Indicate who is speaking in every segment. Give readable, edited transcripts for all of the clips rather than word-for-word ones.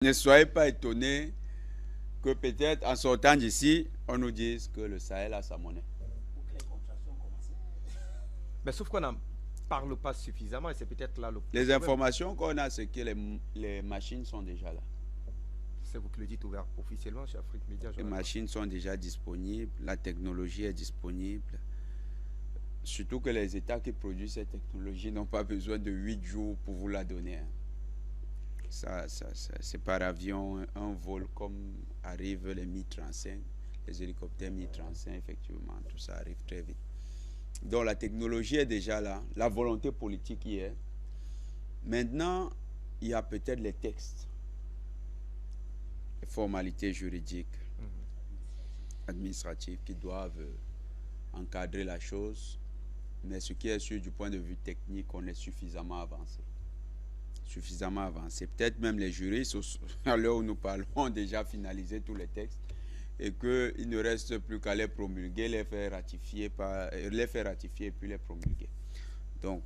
Speaker 1: Ne soyez pas étonnés que peut-être en sortant d'ici, on nous dise que le Sahel a sa monnaie.
Speaker 2: Mais sauf qu'on n'en parle pas suffisamment et c'est peut-être là le
Speaker 1: Les
Speaker 2: problème.
Speaker 1: informations qu'on a, c'est que les machines sont déjà là.
Speaker 2: C'est vous qui le dites ouvert officiellement chez Afrique Média.
Speaker 1: Les machines sont déjà disponibles, la technologie est disponible. Surtout que les États qui produisent cette technologie n'ont pas besoin de 8 jours pour vous la donner. Ça, c'est par avion, un vol comme arrivent les Mi-35, les hélicoptères Mi-35, effectivement, tout ça arrive très vite. Donc la technologie est déjà là, la volonté politique y est. Maintenant, il y a peut-être les textes, les formalités juridiques, administratives qui doivent encadrer la chose. Mais ce qui est sûr du point de vue technique, on est suffisamment avancé. Suffisamment avancé. Peut-être même les juristes, à l'heure où nous parlons, ont déjà finalisé tous les textes et qu'il ne reste plus qu'à les promulguer, les faire ratifier et puis les promulguer. Donc,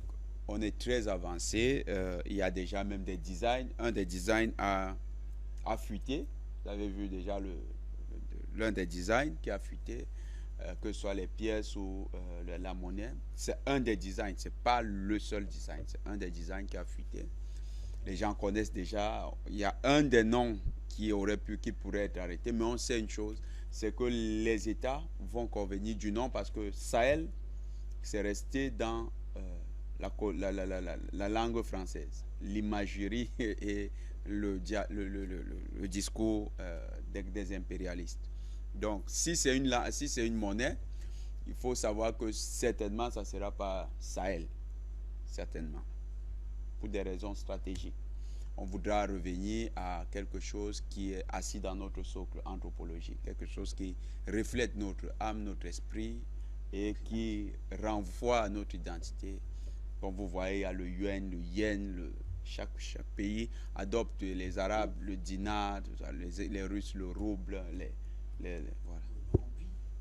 Speaker 1: on est très avancé. Il y a déjà même des designs. Un des designs a fuité. Vous avez vu déjà l'un des designs qui a fuité, que ce soit les pièces ou la monnaie. C'est un des designs, ce n'est pas le seul design, c'est un des designs qui a fuité. Les gens connaissent déjà. Il y a un des noms qui pourrait être arrêté, mais on sait une chose, c'est que les États vont convenir du nom parce que Sahel, c'est resté dans la langue française, l'imagerie et le discours des impérialistes. Donc, si c'est une monnaie, il faut savoir que certainement, ça ne sera pas Sahel, certainement, pour des raisons stratégiques. On voudra revenir à quelque chose qui est assis dans notre socle anthropologique, quelque chose qui reflète notre âme, notre esprit et qui renvoie à notre identité. Comme vous voyez, il y a le yuan, le yen, chaque pays adopte, les Arabes, le dinar, les Russes, le rouble, voilà,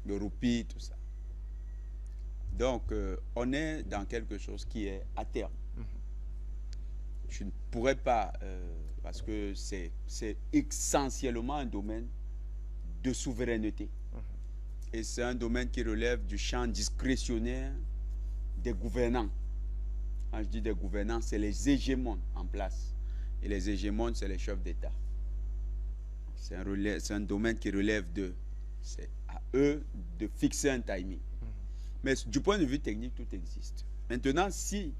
Speaker 1: le roupie, tout ça. Donc, on est dans quelque chose qui est à terme. Je ne pourrais pas, parce que c'est essentiellement un domaine de souveraineté. Et c'est un domaine qui relève du champ discrétionnaire des gouvernants. Quand je dis des gouvernants, c'est les hégémons en place. Et les hégémons, c'est les chefs d'État. C'est un domaine qui relève d'eux. C'est à eux de fixer un timing. Mais du point de vue technique, tout existe. Maintenant, si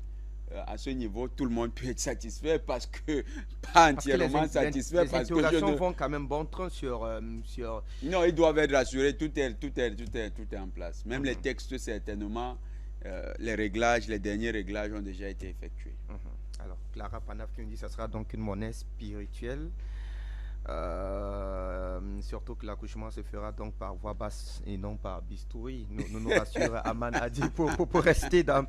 Speaker 1: à ce niveau, tout le monde peut être satisfait parce que, pas entièrement satisfait.
Speaker 2: Les interrogations vont quand même bon train sur...
Speaker 1: Non, ils doivent être rassurés, tout est en place. Même les textes, certainement, les réglages, les derniers réglages ont déjà été effectués.
Speaker 2: Alors, Clara Panaf qui nous dit que ce sera donc une monnaie spirituelle. Surtout que l'accouchement se fera donc par voix basse et non par bistouri. Nous rassure Aman Adi pour rester dans...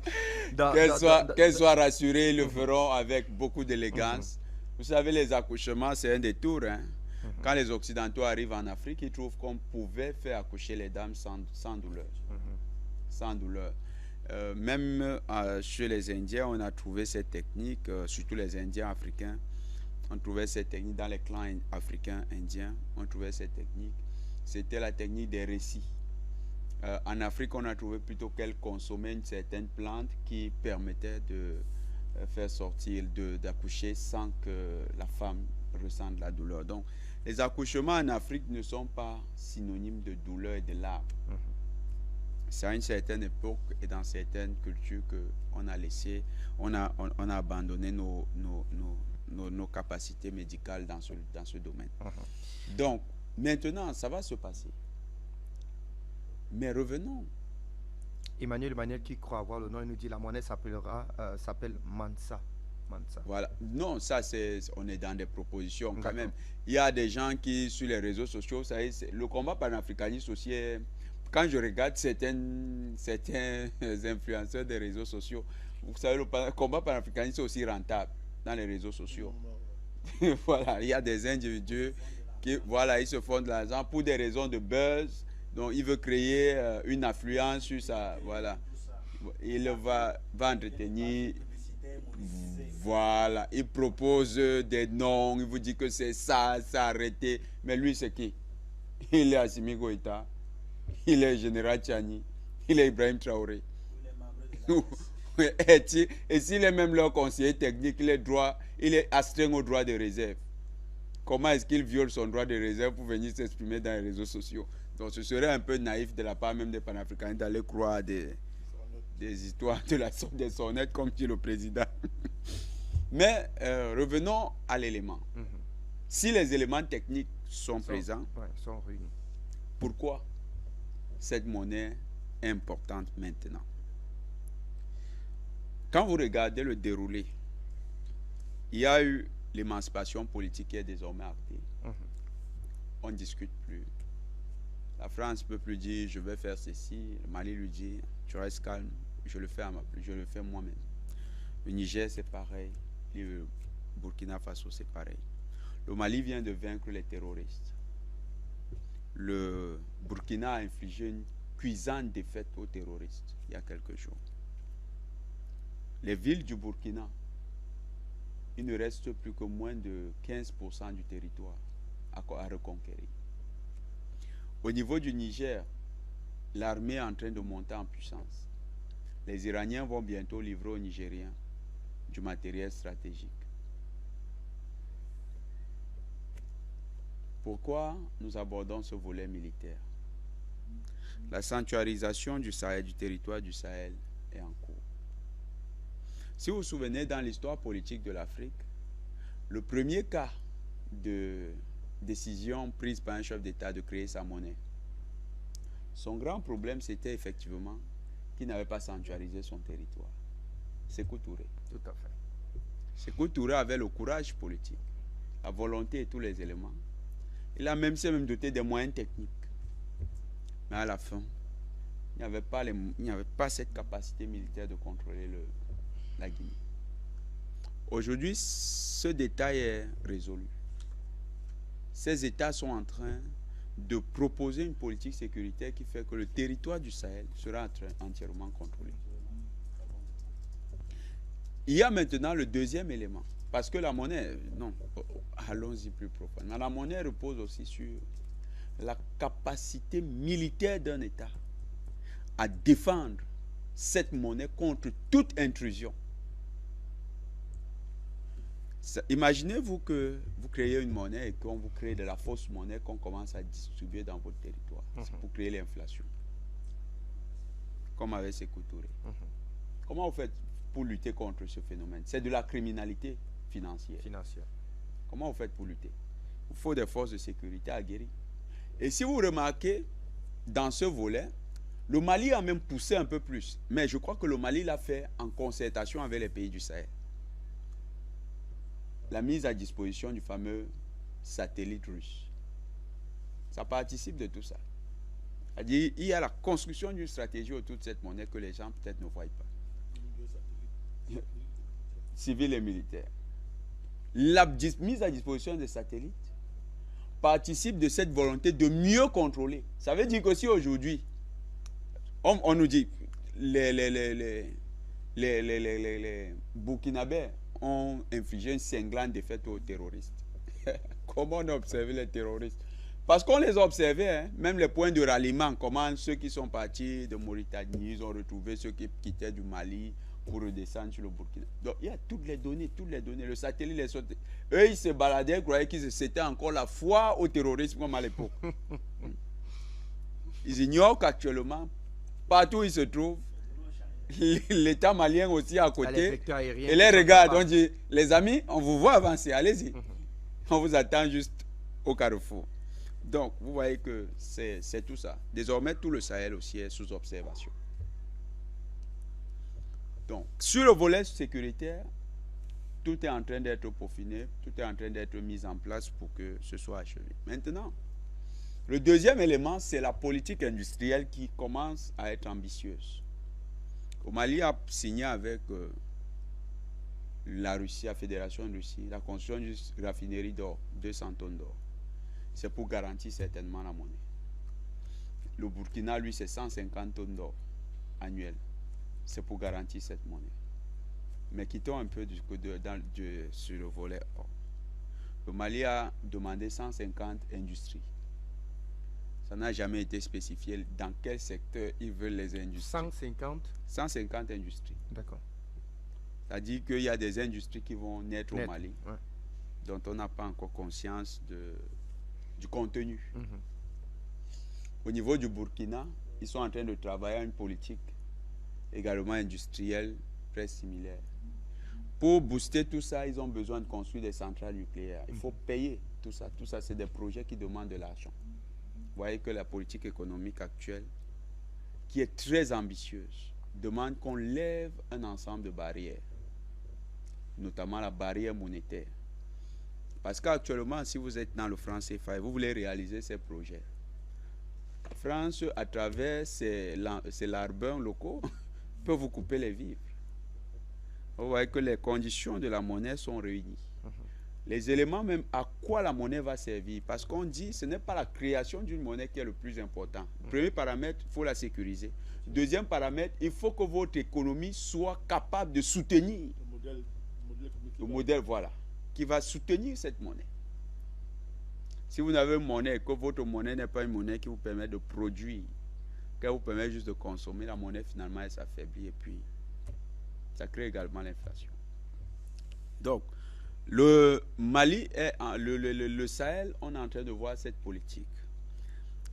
Speaker 1: Qu'elle soit rassurée, ils le feront avec beaucoup d'élégance. Vous savez, les accouchements, c'est un détour. Hein? Quand les Occidentaux arrivent en Afrique, ils trouvent qu'on pouvait faire accoucher les dames sans douleur. Sans douleur. Même chez les Indiens, on a trouvé cette technique, surtout les Indiens africains. On trouvait cette technique dans les clans africains, indiens. On trouvait cette technique. C'était la technique des récits. En Afrique, on a trouvé plutôt qu'elle consommait une certaine plante qui permettait de faire sortir, d'accoucher sans que la femme ressente la douleur. Donc, les accouchements en Afrique ne sont pas synonymes de douleur et de larmes. C'est à une certaine époque et dans certaines cultures qu'on a laissé, on a abandonné nos capacités médicales dans ce domaine. Donc, maintenant, ça va se passer. Mais revenons.
Speaker 2: Emmanuel qui croit avoir le nom, il nous dit la monnaie s'appelle Mansa.
Speaker 1: Voilà. Non, ça, on est dans des propositions quand même. Il y a des gens qui, sur les réseaux sociaux, ça y est, le combat panafricaniste aussi est... Quand je regarde certains influenceurs des réseaux sociaux, vous savez, le combat panafricaniste est aussi rentable dans les réseaux sociaux. Voilà, il y a des individus qui, voilà, ils se font de l'argent pour des raisons de buzz. Donc, il veut créer une affluence sur ça. Voilà. Il va entretenir. Voilà, il propose des noms, il vous dit que c'est ça, ça arrêté. Mais lui, c'est qui? Il est Assimi Goïta, il est Général Tchani, il est Ibrahim Traoré. Et s'il est même leur conseiller technique, il est astreint au droit de réserve. Comment est-ce qu'il viole son droit de réserve pour venir s'exprimer dans les réseaux sociaux? Donc ce serait un peu naïf de la part même des panafricains d'aller croire des histoires des sonnettes comme dit le président. Mais revenons à l'élément. Si les éléments techniques sont présents,
Speaker 2: sont réunis.
Speaker 1: Pourquoi cette monnaie est importante maintenant? Quand vous regardez le déroulé, il y a eu l'émancipation politique qui est désormais actée. On ne discute plus. La France ne peut plus dire je vais faire ceci. Le Mali lui dit tu restes calme, je le fais moi-même. Le Niger c'est pareil. Le Burkina Faso c'est pareil. Le Mali vient de vaincre les terroristes. Le Burkina a infligé une cuisante défaite aux terroristes il y a quelques jours. Les villes du Burkina, il ne reste plus que moins de 15% du territoire à reconquérir. Au niveau du Niger, l'armée est en train de monter en puissance. Les Iraniens vont bientôt livrer aux Nigériens du matériel stratégique. Pourquoi nous abordons ce volet militaire? La sanctuarisation du Sahel, du territoire du Sahel, est en cours. Si vous vous souvenez, dans l'histoire politique de l'Afrique, le premier cas de décision prise par un chef d'État de créer sa monnaie, son grand problème, c'était effectivement qu'il n'avait pas sanctuarisé son territoire. Sékou Touré.
Speaker 2: Tout à fait.
Speaker 1: Sékou Touré avait le courage politique, la volonté et tous les éléments. Il a même s'est doté des moyens techniques. Mais à la fin, il n'y avait pas cette capacité militaire de contrôler la Guinée. Aujourd'hui, ce détail est résolu. Ces États sont en train de proposer une politique sécuritaire qui fait que le territoire du Sahel sera entièrement contrôlé. Il y a maintenant le deuxième élément. Parce que la monnaie, non, allons-y plus profondément. La monnaie repose aussi sur la capacité militaire d'un État à défendre cette monnaie contre toute intrusion. Imaginez-vous que vous créez une monnaie et qu'on vous crée de la fausse monnaie qu'on commence à distribuer dans votre territoire. C'est pour créer l'inflation. Comme avec Sékou Touré. Comment vous faites pour lutter contre ce phénomène? C'est de la criminalité financière. Comment vous faites pour lutter? Il faut des forces de sécurité aguerries. Et si vous remarquez, dans ce volet, le Mali a même poussé un peu plus. Mais je crois que le Mali l'a fait en concertation avec les pays du Sahel. La mise à disposition du fameux satellite russe. Ça participe de tout ça. C'est-à-dire, il y a la construction d'une stratégie autour de cette monnaie que les gens peut-être ne voient pas. Civils et militaires. La mise à disposition des satellites participe de cette volonté de mieux contrôler. Ça veut dire que si aujourd'hui, on nous dit, les Burkinabés ont infligé une cinglante défaite aux terroristes. Comment on a observé les terroristes? Parce qu'on les a observés, hein, même les points de ralliement, comment ceux qui sont partis de Mauritanie, ils ont retrouvé ceux qui quittaient du Mali pour redescendre sur le Burkina. Donc il y a toutes les données. Le satellite les saute. Eux, ils se baladaient, ils croyaient que c'était encore la foi au terrorisme comme à l'époque. Ils ignorent qu'actuellement, partout où ils se trouvent, l'État malien aussi à côté, et les regarde, on dit, les amis, on vous voit avancer, allez-y. On vous attend juste au carrefour. Donc, vous voyez que c'est tout ça. Désormais, tout le Sahel aussi est sous observation. Donc, sur le volet sécuritaire, tout est en train d'être peaufiné, tout est en train d'être mis en place pour que ce soit achevé. Maintenant, le deuxième élément, c'est la politique industrielle qui commence à être ambitieuse. Le Mali a signé avec la Russie, la Fédération de Russie, la construction d'une raffinerie d'or, 200 tonnes d'or. C'est pour garantir certainement la monnaie. Le Burkina, lui, c'est 150 tonnes d'or annuel. C'est pour garantir cette monnaie. Mais quittons un peu sur le volet or. Le Mali a demandé 150 industries. Ça n'a jamais été spécifié dans quel secteur ils veulent les industries. 150 industries.
Speaker 2: D'accord.
Speaker 1: C'est-à-dire qu'il y a des industries qui vont naître au Mali,
Speaker 2: ouais,
Speaker 1: dont on n'a pas encore conscience du contenu. Au niveau du Burkina, ils sont en train de travailler à une politique également industrielle très similaire. Pour booster tout ça, ils ont besoin de construire des centrales nucléaires. Il faut payer tout ça. Tout ça, c'est des projets qui demandent de l'argent. Vous voyez que la politique économique actuelle, qui est très ambitieuse, demande qu'on lève un ensemble de barrières, notamment la barrière monétaire. Parce qu'actuellement, si vous êtes dans le franc CFA et vous voulez réaliser ces projets, la France, à travers ses larbins locaux, peut vous couper les vivres. Vous voyez que les conditions de la monnaie sont réunies. Les éléments même à quoi la monnaie va servir. Parce qu'on dit que ce n'est pas la création d'une monnaie qui est le plus important. Premier paramètre, il faut la sécuriser. Deuxième paramètre, il faut que votre économie soit capable de soutenir le modèle, voilà, qui va soutenir cette monnaie. Si vous n'avez une monnaie et que votre monnaie n'est pas une monnaie qui vous permet de produire, qui vous permet juste de consommer, la monnaie finalement elle s'affaiblit et puis ça crée également l'inflation. Donc, le Mali, le Sahel, on est en train de voir cette politique.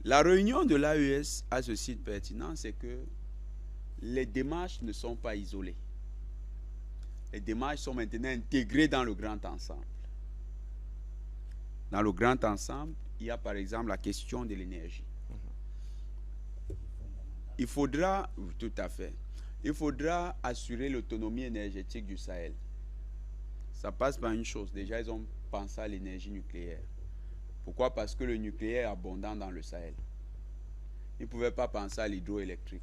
Speaker 1: La réunion de l'AES a ce site pertinent, c'est que les démarches ne sont pas isolées. Les démarches sont maintenant intégrées dans le grand ensemble. Dans le grand ensemble, il y a par exemple la question de l'énergie. Il faudra, tout à fait, il faudra assurer l'autonomie énergétique du Sahel. Ça passe par une chose. Déjà, ils ont pensé à l'énergie nucléaire. Pourquoi? Parce que le nucléaire est abondant dans le Sahel. Ils ne pouvaient pas penser à l'hydroélectrique.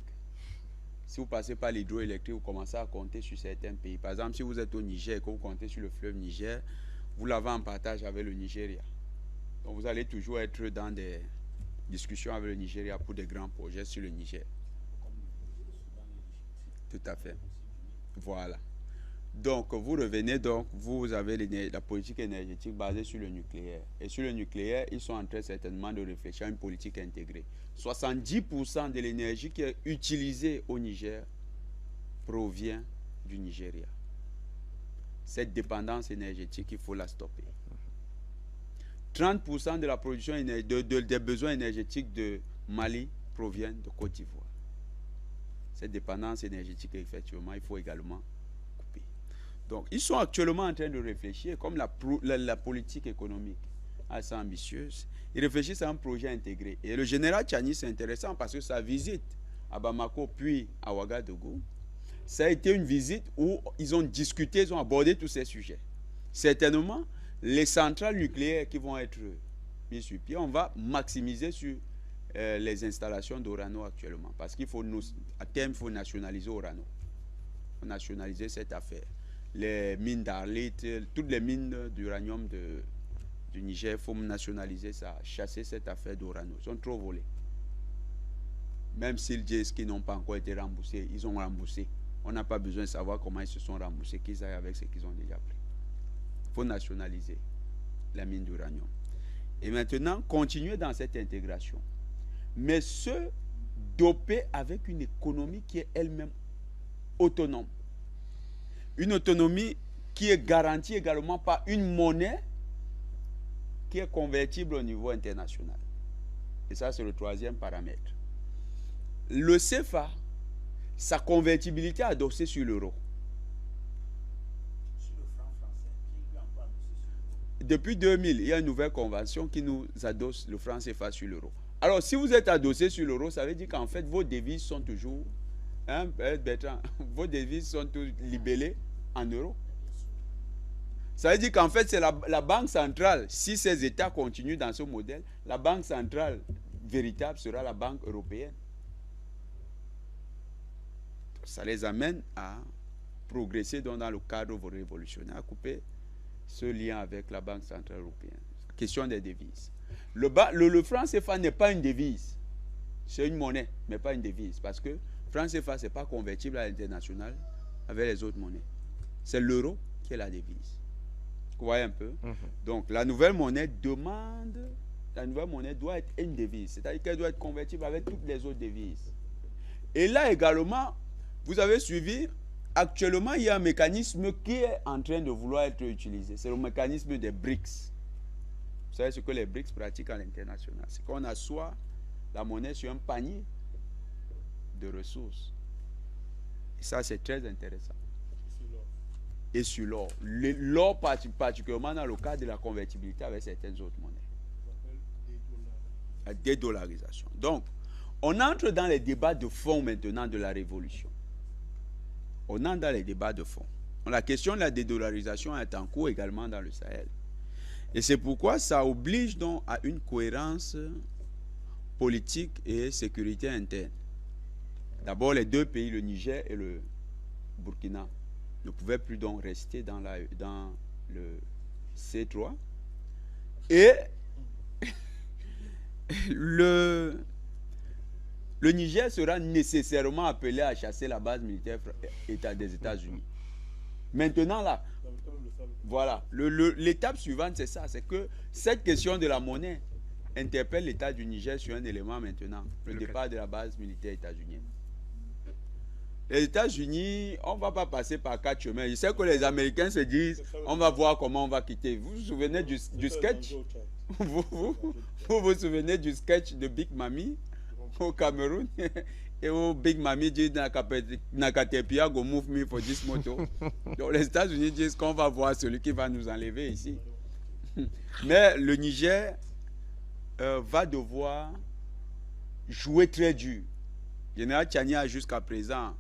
Speaker 1: Si vous passez par l'hydroélectrique, vous commencez à compter sur certains pays. Par exemple, si vous êtes au Niger et que vous comptez sur le fleuve Niger, vous l'avez en partage avec le Nigeria. Donc vous allez toujours être dans des discussions avec le Nigeria pour des grands projets sur le Niger. Tout à fait. Voilà. Donc, vous revenez, donc, vous avez la politique énergétique basée sur le nucléaire. Et sur le nucléaire, ils sont en train certainement de réfléchir à une politique intégrée. 70% de l'énergie qui est utilisée au Niger provient du Nigeria. Cette dépendance énergétique, il faut la stopper. 30% de la production des besoins énergétiques de Mali proviennent de Côte d'Ivoire. Cette dépendance énergétique, effectivement, il faut également couper. Donc, ils sont actuellement en train de réfléchir, comme la politique économique assez ambitieuse, ils réfléchissent à un projet intégré. Et le général Tchani, c'est intéressant parce que sa visite à Bamako puis à Ouagadougou, ça a été une visite où ils ont discuté, ils ont abordé tous ces sujets. Certainement, les centrales nucléaires qui vont être mises sur pied, on va maximiser sur les installations d'Orano actuellement. Parce qu'il faut, à terme, il faut nationaliser Orano. Il faut nationaliser cette affaire. Les mines d'Arlit, toutes les mines d'uranium du Niger, il faut nationaliser ça, chasser cette affaire d'Orano. Ils sont trop volés. Même s'ils disent qu'ils n'ont pas encore été remboursés, ils ont remboursé. On n'a pas besoin de savoir comment ils se sont remboursés, qu'ils aillent avec ce qu'ils ont déjà pris. Il faut nationaliser la mine d'uranium. Et maintenant, continuer dans cette intégration. Mais se doper avec une économie qui est elle-même autonome. Une autonomie qui est garantie également par une monnaie qui est convertible au niveau international. Et ça, c'est le troisième paramètre. Le CFA, sa convertibilité est adossée sur l'euro. Depuis 2000, il y a une nouvelle convention qui nous adosse le franc CFA sur l'euro. Alors, si vous êtes adossé sur l'euro, ça veut dire qu'en fait, vos devises sont toujours, Bertrand, vos devises sont toutes libellées en euros. Ça veut dire qu'en fait, c'est la Banque centrale. Si ces États continuent dans ce modèle, la Banque centrale véritable sera la Banque européenne. Ça les amène à progresser dans le cadre révolutionnaire, à couper ce lien avec la Banque centrale européenne. Question des devises. Le franc CFA n'est pas une devise. C'est une monnaie, mais pas une devise. Parce que franc CFA, ce n'est pas convertible à l'international avec les autres monnaies. c'est l'euro qui est la devise. Vous voyez un peu? Donc, la nouvelle monnaie doit être une devise, c'est-à-dire qu'elle doit être convertible avec toutes les autres devises. Et là également, vous avez suivi, actuellement, il y a un mécanisme qui est en train de vouloir être utilisé. C'est le mécanisme des BRICS. Vous savez ce que les BRICS pratiquent à l'international? C'est qu'on assoit la monnaie sur un panier de ressources. Et ça, c'est très intéressant. Et sur l'or. L'or, particulièrement dans le cadre de la convertibilité avec certaines autres monnaies. La dédollarisation. Donc, on entre dans les débats de fond maintenant de la révolution. On entre dans les débats de fond. La question de la dédollarisation est en cours également dans le Sahel. Et c'est pourquoi ça oblige donc à une cohérence politique et sécurité interne. D'abord, les deux pays, le Niger et le Burkina, ne pouvaient plus donc rester dans le C3. Et le Niger sera nécessairement appelé à chasser la base militaire des États-Unis. Maintenant, là, voilà, l'étape suivante, c'est ça, c'est que cette question de la monnaie interpelle l'État du Niger sur un élément maintenant, le départ de la base militaire états-unienne. Les États-Unis, on ne va pas passer par 4 chemins. Je sais que les Américains se disent, on va voir comment on va quitter. Vous vous souvenez du sketch? Vous souvenez du sketch de Big Mami au Cameroun? Et où Big Mami dit, Nakatepia go move me for this moto. Donc les États-Unis disent qu'on va voir celui qui va nous enlever ici. Mais le Niger va devoir jouer très dur. Général Tchani a jusqu'à présent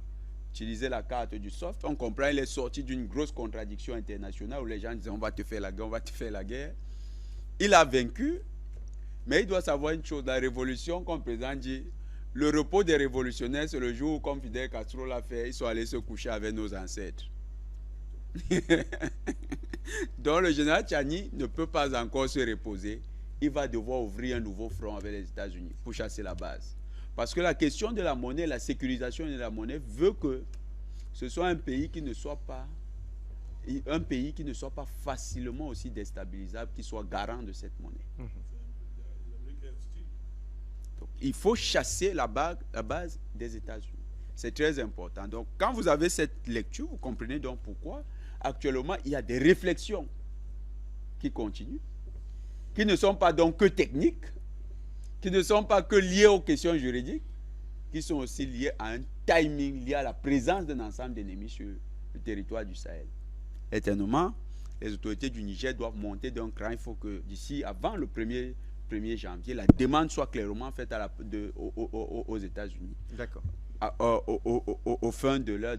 Speaker 1: utilisé la carte du soft. On comprend, il est sorti d'une grosse contradiction internationale où les gens disaient on va te faire la guerre, on va te faire la guerre. Il a vaincu, mais il doit savoir une chose, la révolution, comme le président dit, le repos des révolutionnaires, c'est le jour où, comme Fidel Castro l'a fait, ils sont allés se coucher avec nos ancêtres. Donc le général Tchani ne peut pas encore se reposer. Il va devoir ouvrir un nouveau front avec les États-Unis pour chasser la base. Parce que la question de la monnaie, la sécurisation de la monnaie veut que ce soit un pays qui ne soit pas facilement aussi déstabilisable, qui soit garant de cette monnaie. Donc, il faut chasser la base des États-Unis. C'est très important. Donc, quand vous avez cette lecture, vous comprenez donc pourquoi actuellement il y a des réflexions qui continuent, qui ne sont pas donc que techniques, qui ne sont pas que liées aux questions juridiques, qui sont aussi liées à un timing, lié à la présence d'un ensemble d'ennemis sur le territoire du Sahel. Éternellement, les autorités du Niger doivent monter d'un cran. Il faut que d'ici, avant le 1er janvier, la demande soit clairement faite aux États-Unis.
Speaker 2: D'accord.
Speaker 1: Au fin de leur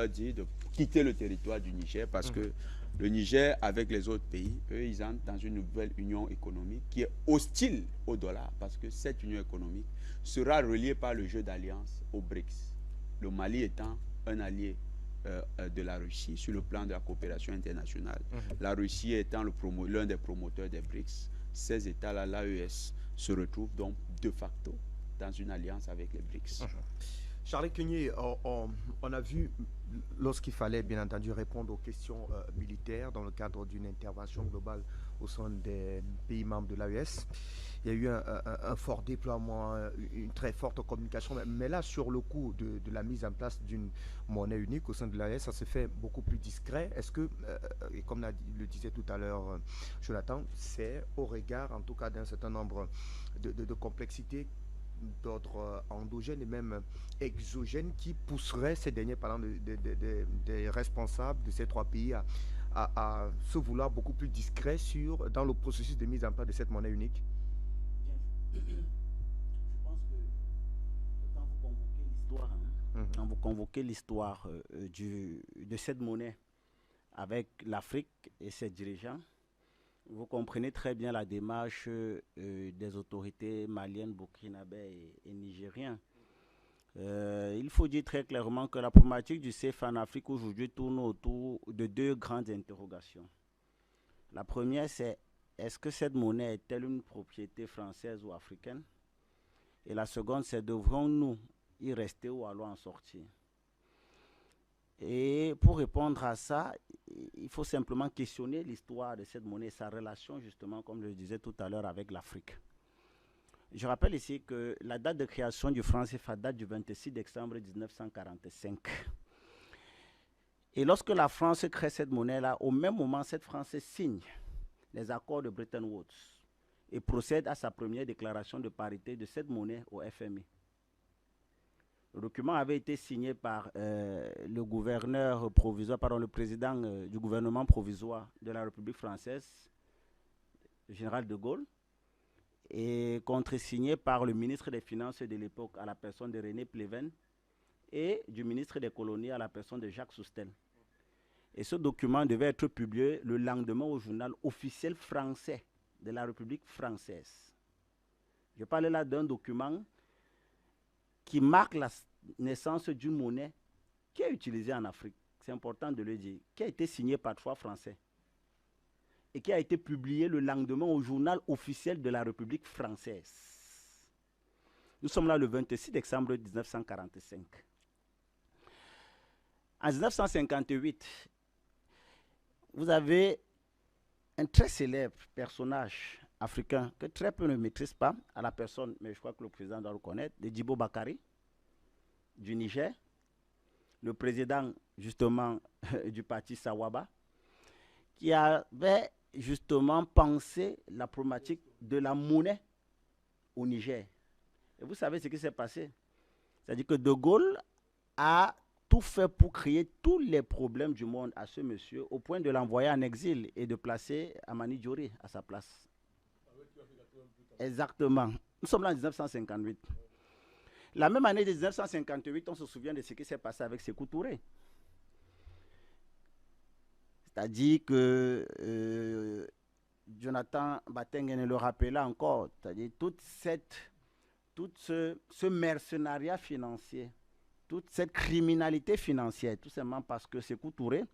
Speaker 1: dire de quitter le territoire du Niger, parce que le Niger, avec les autres pays, eux, ils entrent dans une nouvelle union économique qui est hostile au dollar, parce que cette union économique sera reliée par le jeu d'alliance aux BRICS. Le Mali étant un allié de la Russie sur le plan de la coopération internationale. La Russie étant l'un des promoteurs des BRICS, ces États-là, l'AES, se retrouvent donc de facto dans une alliance avec les BRICS.
Speaker 2: Charles Kenyé, on a vu, lorsqu'il fallait bien entendu répondre aux questions militaires dans le cadre d'une intervention globale au sein des pays membres de l'AES, il y a eu un fort déploiement, une très forte communication. Mais là, sur le coup de la mise en place d'une monnaie unique au sein de l'AES, ça se fait beaucoup plus discret. Est-ce que, et comme le disait tout à l'heure Jonathan, c'est au regard en tout cas d'un certain nombre de complexités d'ordre endogène et même exogène qui pousserait ces derniers, parlant des responsables de ces trois pays à se vouloir beaucoup plus discrets dans le processus de mise en place de cette monnaie unique?
Speaker 3: Je pense que quand vous convoquez l'histoire, quand vous convoquez l'histoire de cette monnaie avec l'Afrique et ses dirigeants, vous comprenez très bien la démarche des autorités maliennes, burkinabè et nigériennes. Il faut dire très clairement que la problématique du CFA en Afrique aujourd'hui tourne autour de deux grandes interrogations. La première, c'est est-ce que cette monnaie est-elle une propriété française ou africaine? Et la seconde, c'est devrons-nous y rester ou allons en sortir? Et pour répondre à ça, il faut simplement questionner l'histoire de cette monnaie, sa relation justement, comme je le disais tout à l'heure, avec l'Afrique. Je rappelle ici que la date de création du franc CFA date du 26 décembre 1945. Et lorsque la France crée cette monnaie-là, au même moment, cette France signe les accords de Bretton Woods et procède à sa première déclaration de parité de cette monnaie au FMI. Le document avait été signé par le gouverneur provisoire, pardon, le président du gouvernement provisoire de la République française, le général de Gaulle, et contresigné par le ministre des Finances de l'époque à la personne de René Pleven et du ministre des Colonies à la personne de Jacques Soustelle. Et ce document devait être publié le lendemain au journal officiel français de la République française. Je parle là d'un document qui marque la naissance d'une monnaie qui est utilisée en Afrique. C'est important de le dire. Qui a été signé par 3 Français et qui a été publié le lendemain au journal officiel de la République française. Nous sommes là le 26 décembre 1945. En 1958, vous avez un très célèbre personnage africain que très peu ne maîtrisent pas, à la personne, mais je crois que le président doit le connaître, de Djibo Bakary, du Niger, le président justement du parti Sawaba, qui avait justement pensé la problématique de la monnaie au Niger. Et vous savez ce qui s'est passé? C'est-à-dire que De Gaulle a tout fait pour créer tous les problèmes du monde à ce monsieur, au point de l'envoyer en exil et de placer Amani Diori à sa place. Exactement. Nous sommes là en 1958. La même année de 1958, on se souvient de ce qui s'est passé avec Sékou Touré. C'est-à-dire que Jonathan Batengene le rappela encore, c'est-à-dire tout ce mercenariat financier, toute cette criminalité financière, tout simplement parce que Sékou Touré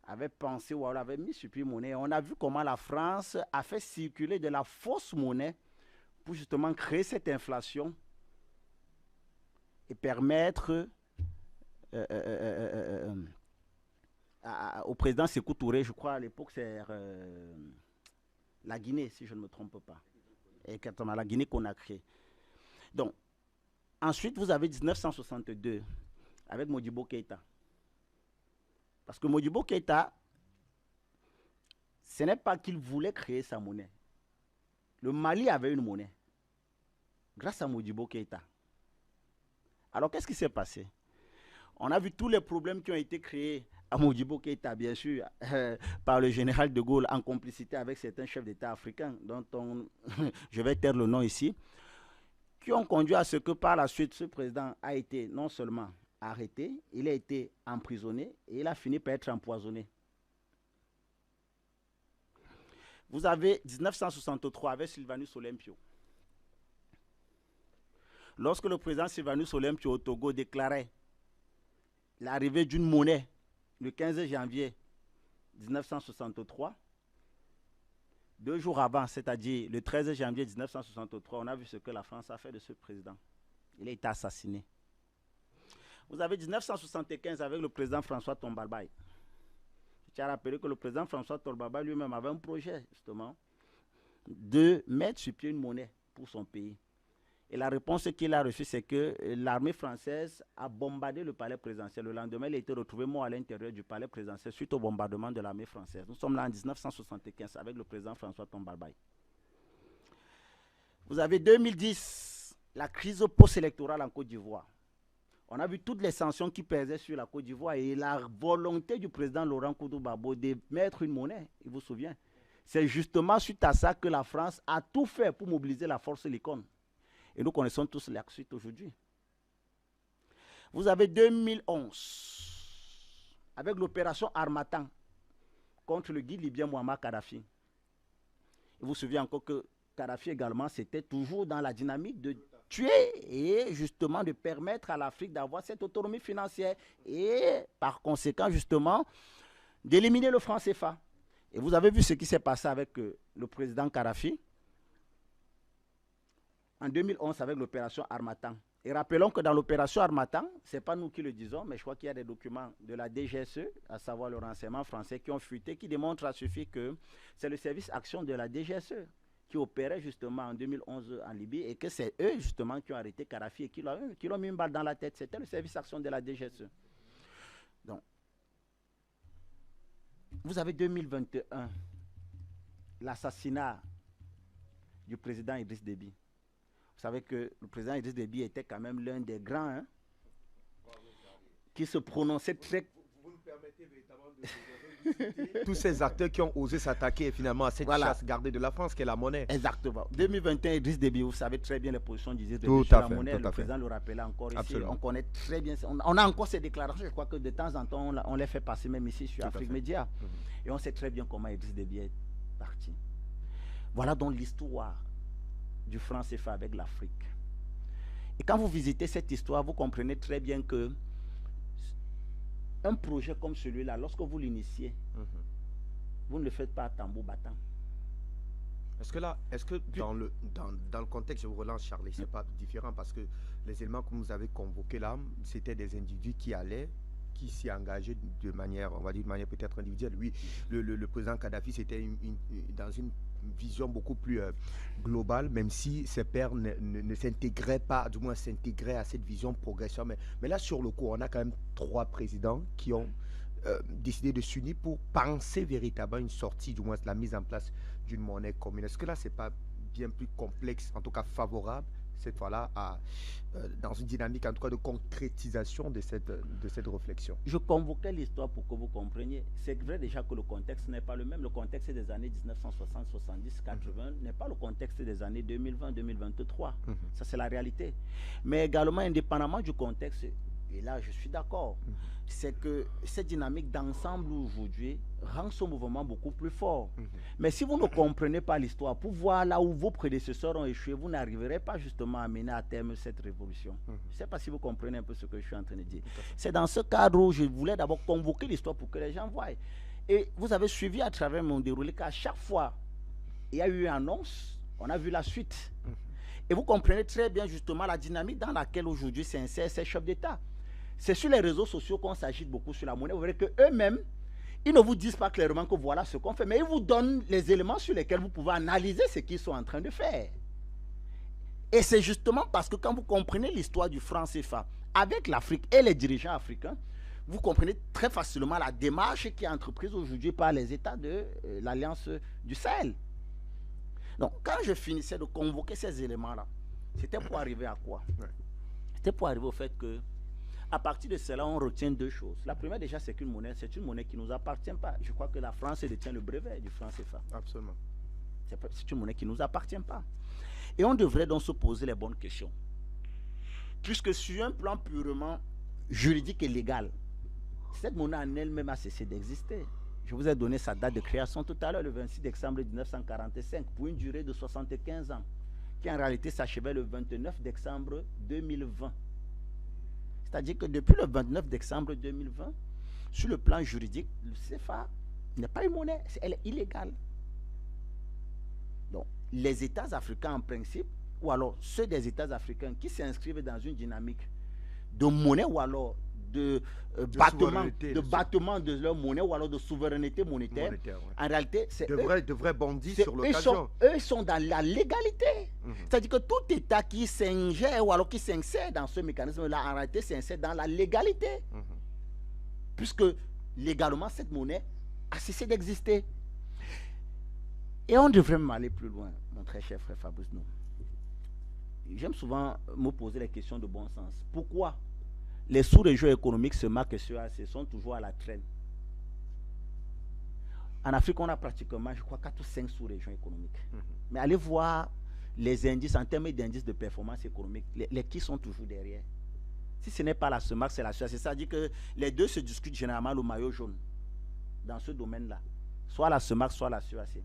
Speaker 3: avait pensé ou avait mis sur pied monnaie. On a vu comment la France a fait circuler de la fausse monnaie pour justement créer cette inflation et permettre au président Sékou Touré, je crois à l'époque c'est la Guinée, si je ne me trompe pas, exactement, la Guinée qu'on a créée. Donc, ensuite, vous avez 1962 avec Modibo Keïta. Parce que Modibo Keïta, ce n'est pas qu'il voulait créer sa monnaie. Le Mali avait une monnaie grâce à Modibo Keïta. Alors, qu'est-ce qui s'est passé? On a vu tous les problèmes qui ont été créés à Modibo Keïta, bien sûr, par le général de Gaulle en complicité avec certains chefs d'État africains, dont je vais taire le nom ici, qui ont conduit à ce que par la suite, ce président a été non seulement arrêté, il a été emprisonné et il a fini par être empoisonné. Vous avez 1963 avec Sylvanus Olympio. Lorsque le président Sylvanus Olympio au Togo déclarait l'arrivée d'une monnaie le 15 janvier 1963, 2 jours avant, c'est-à-dire le 13 janvier 1963, on a vu ce que la France a fait de ce président. Il a été assassiné. Vous avez 1975 avec le président François Tombalbaye. Je tiens à rappeler que le président François Tombalbaye lui-même avait un projet, justement, de mettre sur pied une monnaie pour son pays. Et la réponse qu'il a reçue, c'est que l'armée française a bombardé le palais présidentiel. Le lendemain, il a été retrouvé mort à l'intérieur du palais présidentiel suite au bombardement de l'armée française. Nous sommes là en 1975 avec le président François Tombalbaye. Vous avez 2010, la crise post-électorale en Côte d'Ivoire. On a vu toutes les sanctions qui pesaient sur la Côte d'Ivoire et la volonté du président Laurent Koudou-Babo de mettre une monnaie, il vous souvient. C'est justement suite à ça que la France a tout fait pour mobiliser la force Licorne. Et nous connaissons tous la suite aujourd'hui. Vous avez 2011, avec l'opération Harmattan contre le guide libyen Muammar Kadhafi. Et vous vous souvenez encore que Kadhafi également, c'était toujours dans la dynamique de tuer et justement de permettre à l'Afrique d'avoir cette autonomie financière et par conséquent justement d'éliminer le franc CFA. Et vous avez vu ce qui s'est passé avec le président Kadhafi en 2011 avec l'opération Harmattan. Et rappelons que dans l'opération Harmattan, ce n'est pas nous qui le disons, mais je crois qu'il y a des documents de la DGSE, à savoir le renseignement français, qui ont fuité, qui démontrent à suffit que c'est le service action de la DGSE qui opérait justement en 2011 en Libye et que c'est eux justement qui ont arrêté Kadhafi et qui l'ont mis une balle dans la tête. C'était le service action de la DGSE. Donc, vous avez 2021, l'assassinat du président Idriss Déby. Vous savez que le président Idriss Déby était quand même l'un des grands, hein, qui se prononçait très...
Speaker 2: Vous nous permettez véritablement de tous ces acteurs qui ont osé s'attaquer finalement à cette chasse gardée de la France, qui est la monnaie.
Speaker 3: Exactement. 2021, Idriss Déby, vous savez très bien les positions d'Idriss
Speaker 2: Déby
Speaker 3: sur la monnaie. Le président le rappelait encore ici.
Speaker 2: Absolument.
Speaker 3: On connaît très bien. On a encore ces déclarations. Je crois que de temps en temps, on les fait passer même ici sur Afrique Média. Et on sait très bien comment Idriss Déby est parti. Voilà donc l'histoire du franc CFA avec l'Afrique. Et quand vous visitez cette histoire, vous comprenez très bien que un projet comme celui-là, lorsque vous l'initiez, vous ne le faites pas à tambour battant.
Speaker 2: Est-ce que dans le contexte, je vous relance Charlie, c'est pas différent parce que les éléments que vous avez convoqués là, c'était des individus qui s'y engageaient de manière, on va dire de manière peut-être individuelle. Oui, le président Kadhafi, c'était dans une vision beaucoup plus globale, même si ses pairs ne s'intégraient pas, du moins s'intégraient à cette vision progression. Mais là, sur le coup, on a quand même 3 présidents qui ont décidé de s'unir pour penser véritablement une sortie, du moins la mise en place d'une monnaie commune. Est-ce que là, c'est pas bien plus complexe, en tout cas favorable, cette fois-là, dans une dynamique en tout cas de concrétisation de cette réflexion?
Speaker 3: Je convoquais l'histoire pour que vous compreniez. C'est vrai déjà que le contexte n'est pas le même. Le contexte des années 1960, 70, 80 n'est pas le contexte des années 2020, 2023. Ça, c'est la réalité. Mais également, indépendamment du contexte, et là, je suis d'accord, c'est que cette dynamique d'ensemble aujourd'hui rend ce mouvement beaucoup plus fort. Mais si vous ne comprenez pas l'histoire, pour voir là où vos prédécesseurs ont échoué, vous n'arriverez pas justement à mener à terme cette révolution. Je ne sais pas si vous comprenez un peu ce que je suis en train de dire. C'est dans ce cadre où je voulais d'abord convoquer l'histoire pour que les gens voient. Et vous avez suivi à travers mon déroulé qu'à chaque fois, il y a eu une annonce, on a vu la suite. Et vous comprenez très bien justement la dynamique dans laquelle aujourd'hui s'insèrent ces chefs d'État. C'est sur les réseaux sociaux qu'on s'agite beaucoup sur la monnaie. Vous verrez qu'eux-mêmes, ils ne vous disent pas clairement que voilà ce qu'on fait, mais ils vous donnent les éléments sur lesquels vous pouvez analyser ce qu'ils sont en train de faire. Et c'est justement parce que quand vous comprenez l'histoire du franc CFA avec l'Afrique et les dirigeants africains, vous comprenez très facilement la démarche qui est entreprise aujourd'hui par les États de l'Alliance du Sahel. Donc, quand je finissais de convoquer ces éléments-là, c'était pour arriver à quoi? C'était pour arriver au fait que à partir de cela, on retient 2 choses. La première, déjà, c'est qu'une monnaie, c'est une monnaie qui ne nous appartient pas. Je crois que la France détient le brevet du franc CFA.
Speaker 2: Absolument.
Speaker 3: C'est une monnaie qui ne nous appartient pas. Et on devrait donc se poser les bonnes questions. Puisque sur un plan purement juridique et légal, cette monnaie en elle-même a cessé d'exister. Je vous ai donné sa date de création tout à l'heure, le 26 décembre 1945, pour une durée de 75 ans, qui en réalité s'achevait le 29 décembre 2020. C'est-à-dire que depuis le 29 décembre 2020, sur le plan juridique, le CFA n'est pas une monnaie, elle est illégale. Donc, les États africains en principe, ou alors ceux des États africains qui s'inscrivent dans une dynamique de monnaie ou alors de battement de leur monnaie ou alors de souveraineté monétaire, en réalité, c'est
Speaker 2: devrait bondir sur l'occasion.
Speaker 3: Eux sont dans la légalité. C'est-à-dire que tout État qui s'ingère ou alors qui s'insère dans ce mécanisme-là, en réalité, s'insère dans la légalité. Puisque légalement, cette monnaie a cessé d'exister. Et on devrait même aller plus loin, mon très cher frère Fabrice Nou. J'aime souvent me poser les questions de bon sens. Pourquoi les sous-régions économiques se marquent et se sont toujours à la traîne? En Afrique, on a pratiquement, je crois, 4 ou 5 sous-régions économiques. Mais allez voir les indices, en termes d'indices de performance économique, les qui sont toujours derrière. Si ce n'est pas la CEMAC, c'est la SUAC. C'est-à-dire que les deux se discutent généralement le maillot jaune dans ce domaine-là. Soit la CEMAC, soit la SUAC.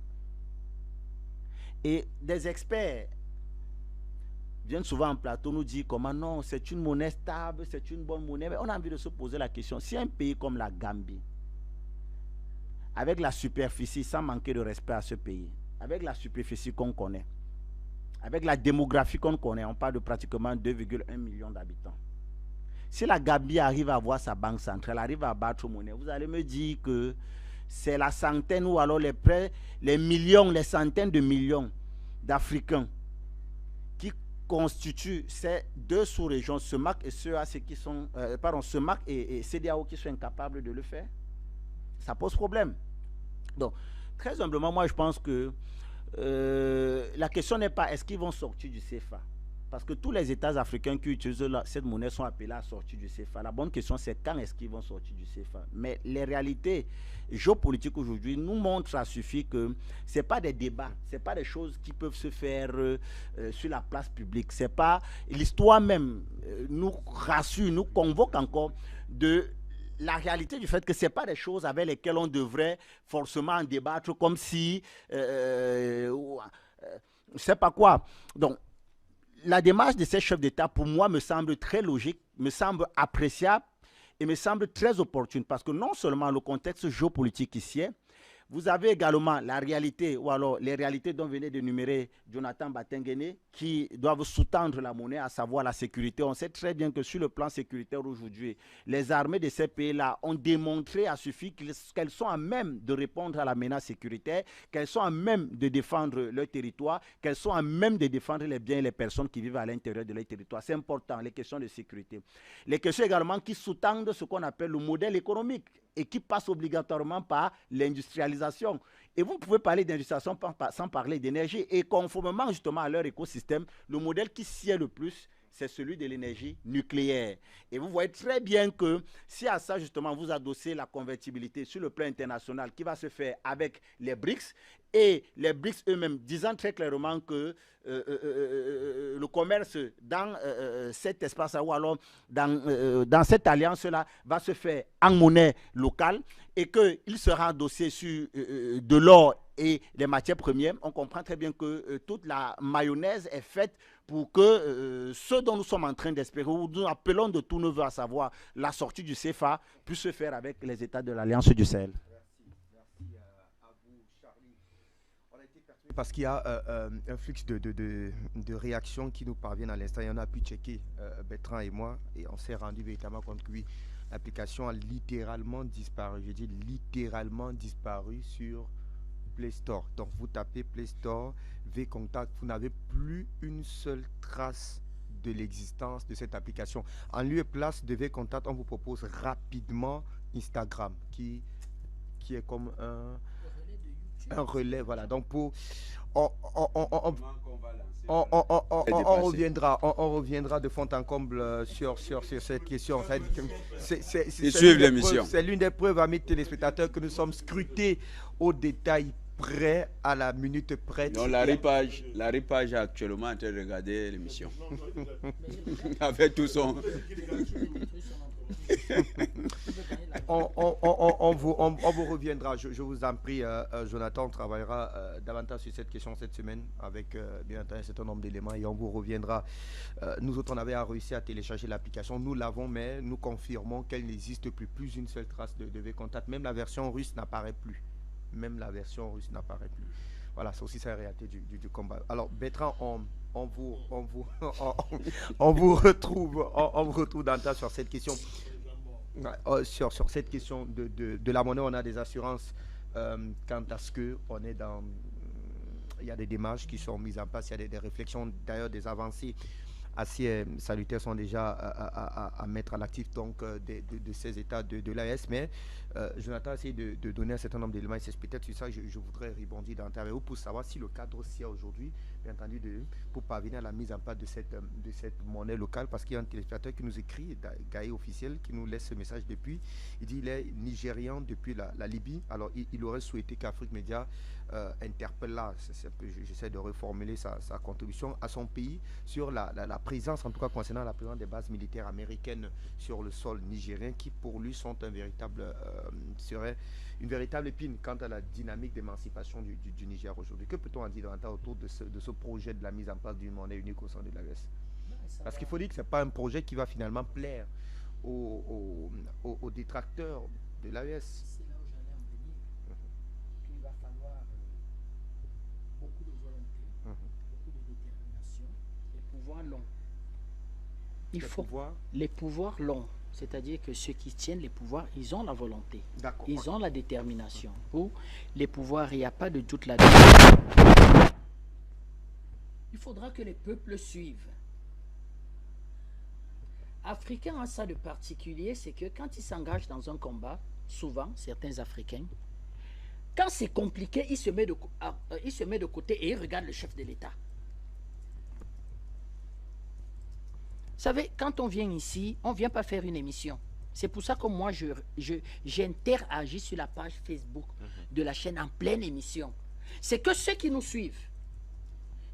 Speaker 3: Et des experts viennent souvent en plateau nous dire comment non, c'est une monnaie stable, c'est une bonne monnaie. Mais on a envie de se poser la question, si un pays comme la Gambie, avec la superficie, sans manquer de respect à ce pays, avec la superficie qu'on connaît, avec la démographie qu'on connaît, on parle de pratiquement 2,1 millions d'habitants. Si la Gambie arrive à avoir sa banque centrale, arrive à battre monnaie, vous allez me dire que c'est la centaine ou alors les millions, les centaines de millions d'Africains qui constituent ces deux sous-régions, SEMAC et CEAC qui sont, SEMAC et CEDEAO qui sont incapables de le faire. Ça pose problème. Donc, très humblement, moi je pense que la question n'est pas est-ce qu'ils vont sortir du CFA. Parce que tous les États africains qui utilisent cette monnaie sont appelés à sortir du CFA. La bonne question, c'est quand est-ce qu'ils vont sortir du CFA. Mais les réalités géopolitiques aujourd'hui nous montrent à suffire que ce n'est pas des débats, ce n'est pas des choses qui peuvent se faire sur la place publique. C'est pas l'histoire même nous rassure, nous convoque encore de la réalité du fait que ce n'est pas des choses avec lesquelles on devrait forcément en débattre comme si je ne sais pas quoi. Donc, la démarche de ces chefs d'État, pour moi, me semble très logique, me semble appréciable et me semble très opportune parce que non seulement le contexte géopolitique ici est, vous avez également la réalité, ou alors les réalités dont venait d'énumérer Jonathan Batengene, qui doivent sous-tendre la monnaie, à savoir la sécurité. On sait très bien que sur le plan sécuritaire aujourd'hui, les armées de ces pays-là ont démontré à suffire qu'elles sont à même de répondre à la menace sécuritaire, qu'elles sont à même de défendre leur territoire, qu'elles sont à même de défendre les biens et les personnes qui vivent à l'intérieur de leur territoire. C'est important, les questions de sécurité. Les questions également qui sous-tendent ce qu'on appelle le modèle économique et qui passe obligatoirement par l'industrialisation. Et vous pouvez parler d'industrialisation sans parler d'énergie. Et conformément justement à leur écosystème, le modèle qui sied le plus, c'est celui de l'énergie nucléaire. Et vous voyez très bien que si à ça justement vous adossez la convertibilité sur le plan international qui va se faire avec les BRICS, et les BRICS eux-mêmes disant très clairement que le commerce dans cet espace-là ou alors dans cette alliance-là va se faire en monnaie locale et qu'il sera adossé sur de l'or et les matières premières, on comprend très bien que toute la mayonnaise est faite pour que ce dont nous sommes en train d'espérer, ou nous appelons de tous nos voeux, à savoir la sortie du CFA, puisse se faire avec les États de l'Alliance du Sahel.
Speaker 2: Merci à vous, Charlie. On a été perturbé parce qu'il y a un flux de réactions qui nous parviennent à l'instant. Il y en a pu checker, Bertrand et moi, et on s'est rendu véritablement compte que oui, l'application a littéralement disparu. Je dis littéralement disparu sur Play Store. Donc vous tapez Play Store, VKontact, vous n'avez plus une seule trace de l'existence de cette application. En lieu et place de VKontact, on vous propose rapidement Instagram qui est comme un relais. Voilà. Donc pour on reviendra de fond en comble sur cette question.
Speaker 1: Suivre l'émission.
Speaker 2: C'est l'une des preuves, amis téléspectateurs, que nous sommes scrutés au détail près, à la minute près.
Speaker 1: Non, la ripage est actuellement en train de regarder l'émission. Avec tout son...
Speaker 2: on vous reviendra, je vous en prie, Jonathan. On travaillera davantage sur cette question cette semaine avec bien entendu un certain nombre d'éléments et on vous reviendra. Nous autres, on avait réussi à télécharger l'application, nous l'avons, mais nous confirmons qu'elle n'existe plus une seule trace de VKontact. Même la version russe n'apparaît plus. Voilà, c'est aussi la réalité du combat. Alors, Bertrand, on vous retrouve davantage sur cette question. Sur cette question de la monnaie, on a des assurances quant à ce que on est dans... Il y a des démarches qui sont mises en place, il y a des réflexions, d'ailleurs des avancées assez salutaires sont déjà à mettre à l'actif donc de ces états de l'AES. Mais Jonathan a essayé de donner un certain nombre d'éléments et c'est peut-être sur ça que je voudrais rebondir dans avec vous pour savoir si le cadre s'y a aujourd'hui, bien entendu, pour parvenir à la mise en place de cette monnaie locale, parce qu'il y a un téléspectateur qui nous écrit, Gaï officiel, qui nous laisse ce message depuis. Il dit il est nigérian depuis la Libye. Alors il aurait souhaité qu'Afrique Média interpelle là, j'essaie de reformuler sa contribution à son pays sur la présence, en tout cas concernant la présence des bases militaires américaines sur le sol nigérien, qui pour lui sont serait une véritable épine quant à la dynamique d'émancipation du Niger aujourd'hui. Que peut-on en dire autour de ce projet de la mise en place d'une monnaie unique au sein de l'AES? Parce qu'il faut dire que ce n'est pas un projet qui va finalement plaire aux détracteurs de l'AES.
Speaker 4: C'est là où j'allais en venir. Qu'il va falloir beaucoup de volonté, beaucoup de détermination longs. Les pouvoirs longs. C'est-à-dire que ceux qui tiennent les pouvoirs, ils ont la volonté. Ils ont la détermination. Ou les pouvoirs, il n'y a pas de doute là-dessus. Il faudra que les peuples suivent. Africains ont ça de particulier, c'est que quand ils s'engagent dans un combat, souvent, certains Africains, quand c'est compliqué, ils se mettent de côté et ils regardent le chef de l'État. Vous savez, quand on vient ici, on ne vient pas faire une émission. C'est pour ça que moi, j'interagis sur la page Facebook de la chaîne en pleine émission. C'est que ceux qui nous suivent,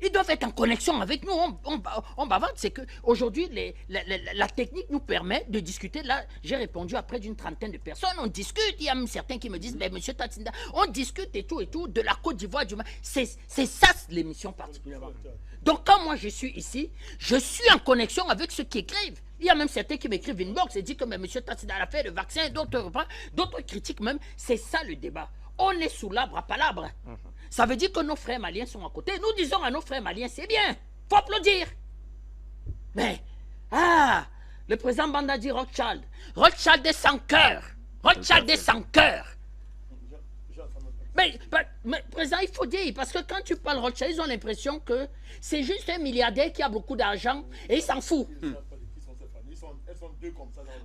Speaker 4: ils doivent être en connexion avec nous. On bavante. C'est qu'aujourd'hui, la technique nous permet de discuter. Là, j'ai répondu à près d'une trentaine de personnes. On discute. Il y a même certains qui me disent, mais monsieur Tatsinda, on discute et tout, de la Côte d'Ivoire, du Mali. C'est ça l'émission particulièrement. Donc, quand moi je suis ici, je suis en connexion avec ceux qui écrivent. Il y a même certains qui m'écrivent inbox et disent que monsieur Tatsinda a fait le vaccin, d'autres critiquent même. C'est ça le débat. On est sous l'arbre à palabre. Ça veut dire que nos frères maliens sont à côté. Nous disons à nos frères maliens, c'est bien, faut applaudir. Mais, le président Banda dit Rothschild. Rothschild est sans cœur. Rothschild est sans cœur. Mais, président, il faut dire, parce que quand tu parles Rothschild, ils ont l'impression que c'est juste un milliardaire qui a beaucoup d'argent et il s'en fout.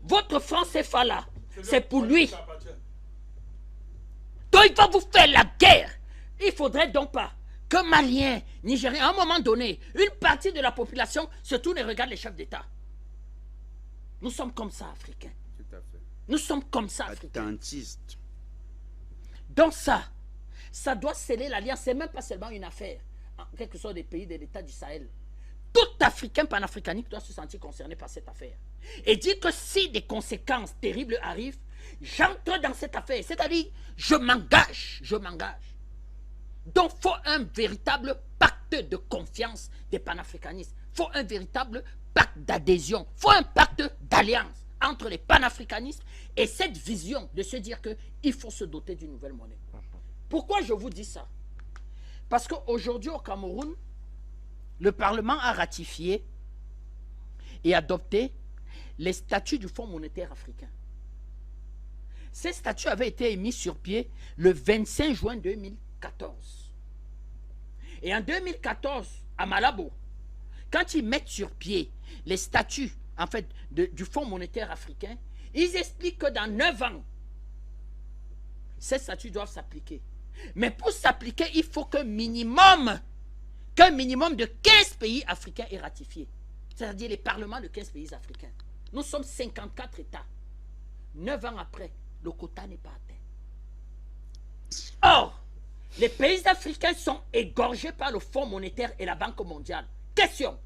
Speaker 4: Votre franc CFA là, c'est pour lui. Donc il va vous faire la guerre. Il ne faudrait donc pas que Maliens, Nigériens, à un moment donné, une partie de la population se tourne et regarde les chefs d'État. Nous sommes comme ça, Africains.
Speaker 1: Tout à fait.
Speaker 4: Nous sommes comme ça, Africains.
Speaker 1: Attentistes.
Speaker 4: Donc ça doit sceller l'alliance. Ce n'est même pas seulement une affaire, en quelque sorte des pays de l'État du Sahel. Tout Africain panafricaniste doit se sentir concerné par cette affaire. Et dire que si des conséquences terribles arrivent, j'entre dans cette affaire. C'est-à-dire, je m'engage. Donc, il faut un véritable pacte de confiance des panafricanistes. Il faut un véritable pacte d'adhésion. Il faut un pacte d'alliance entre les panafricanistes et cette vision de se dire qu'il faut se doter d'une nouvelle monnaie. Pourquoi je vous dis ça? Parce qu'aujourd'hui, au Cameroun, le Parlement a ratifié et adopté les statuts du Fonds monétaire africain. Ces statuts avaient été émis sur pied le 25 juin 2014. Et en 2014, à Malabo, quand ils mettent sur pied les statuts en fait, du Fonds monétaire africain, ils expliquent que dans 9 ans, ces statuts doivent s'appliquer. Mais pour s'appliquer, il faut qu'un minimum de 15 pays africains aient ratifié. C'est-à-dire les parlements de 15 pays africains. Nous sommes 54 États. 9 ans après, le quota n'est pas atteint. Or, les pays africains sont égorgés par le Fonds monétaire et la Banque mondiale. Question: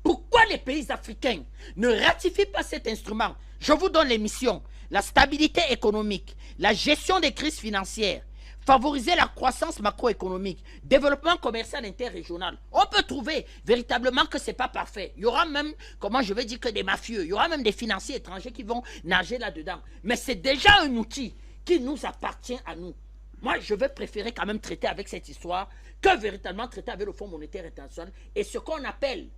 Speaker 4: pourquoi les pays africains ne ratifient pas cet instrument? Je vous donne les missions: la stabilité économique, la gestion des crises financières, favoriser la croissance macroéconomique, développement commercial interrégional. On peut trouver véritablement que ce n'est pas parfait. Il y aura même, comment je vais dire, que des mafieux. Il y aura même des financiers étrangers qui vont nager là-dedans. Mais c'est déjà un outil qui nous appartient à nous. Moi, je vais préférer quand même traiter avec cette histoire que véritablement traiter avec le Fonds monétaire international et ce qu'on appelle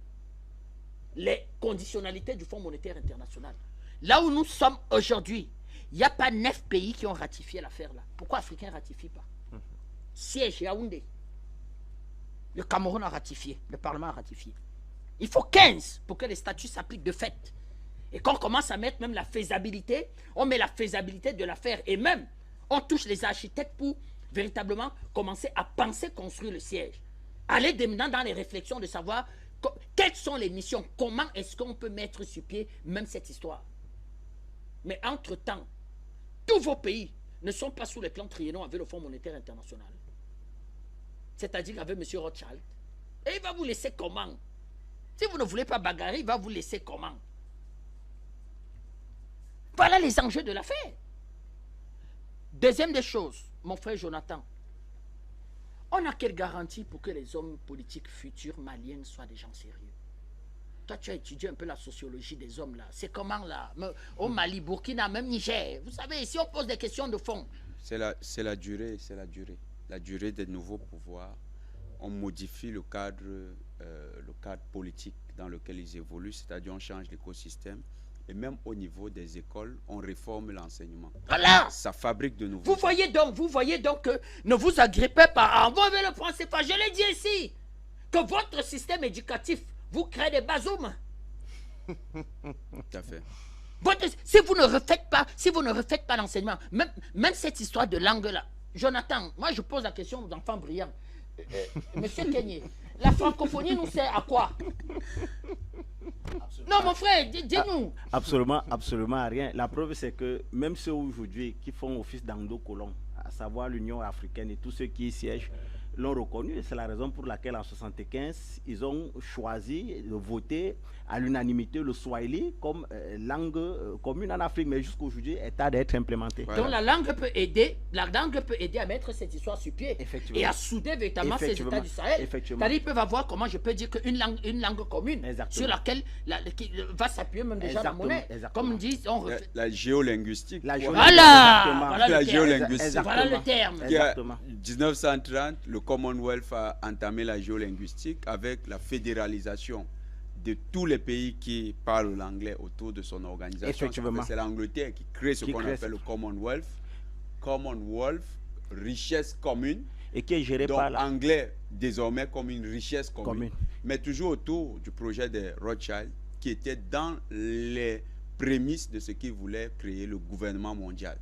Speaker 4: les conditionnalités du Fonds monétaire international. Là où nous sommes aujourd'hui, il n'y a pas 9 pays qui ont ratifié l'affaire là. Pourquoi Africains ne ratifient pas? Siège Yaoundé. Le Cameroun a ratifié, le Parlement a ratifié. Il faut 15 pour que les statuts s'appliquent de fait. Et quand on commence à mettre même la faisabilité, on met la faisabilité de l'affaire et même on touche les architectes pour véritablement commencer à penser construire le siège. Aller maintenant dans les réflexions de savoir quelles sont les missions, comment est-ce qu'on peut mettre sur pied même cette histoire. Mais entre-temps, tous vos pays ne sont pas sous les plans triennaux avec le Fonds monétaire international. C'est-à-dire avec M. Rothschild. Et il va vous laisser comment? Si vous ne voulez pas bagarrer, il va vous laisser comment? Voilà les enjeux de l'affaire. Deuxième des choses, mon frère Jonathan, on a quelle garantie pour que les hommes politiques futurs maliens soient des gens sérieux? Toi, tu as étudié un peu la sociologie des hommes là. C'est comment là? Au Mali, Burkina, même Niger. Vous savez, si on pose des questions de fond.
Speaker 1: C'est la durée. La durée des nouveaux pouvoirs. On modifie le cadre le cadre politique dans lequel ils évoluent, c'est-à-dire on change l'écosystème. Et même au niveau des écoles, on réforme l'enseignement.
Speaker 4: Voilà.
Speaker 1: Ça fabrique de nouveaux.
Speaker 4: Vous voyez donc que ne vous agrippez pas à envoyer le franc CFA. Je l'ai dit ici. Que votre système éducatif vous crée des bazooms.
Speaker 1: Tout à fait.
Speaker 4: Si vous ne refaites pas l'enseignement, même cette histoire de langue-là, Jonathan, moi je pose la question aux enfants brillants. Monsieur Kenyé, la francophonie nous sert à quoi? Absolument. Non, mon frère, dis-nous.
Speaker 3: Absolument à rien. La preuve, c'est que même ceux aujourd'hui qui font office d'anglo-colons, à savoir l'Union africaine et tous ceux qui y siègent, l'ont reconnu. C'est la raison pour laquelle en 1975, ils ont choisi de voter à l'unanimité le Swahili comme langue commune en Afrique, mais jusqu'aujourd'hui, est à d'être implémentée.
Speaker 4: Voilà. Donc la langue peut aider à mettre cette histoire sur pied et à souder véritablement ces États du Sahel. C'est-à-dire qu'ils peuvent avoir, comment je peux dire, une langue commune sur laquelle qui va s'appuyer même déjà la monnaie. Comme dit,
Speaker 1: la géolinguistique.
Speaker 4: Voilà le terme.
Speaker 1: En 1930, le Commonwealth a entamé la géolinguistique avec la fédéralisation de tous les pays qui parlent l'anglais autour de son organisation. C'est l'Angleterre qui crée ce qu'on appelle le Commonwealth. Commonwealth, richesse commune.
Speaker 3: Et qui est géré
Speaker 1: donc,
Speaker 3: par
Speaker 1: l'anglais désormais comme une richesse commune. Mais toujours autour du projet des Rothschild qui était dans les prémices de ce qu'ils voulaient créer le gouvernement mondial.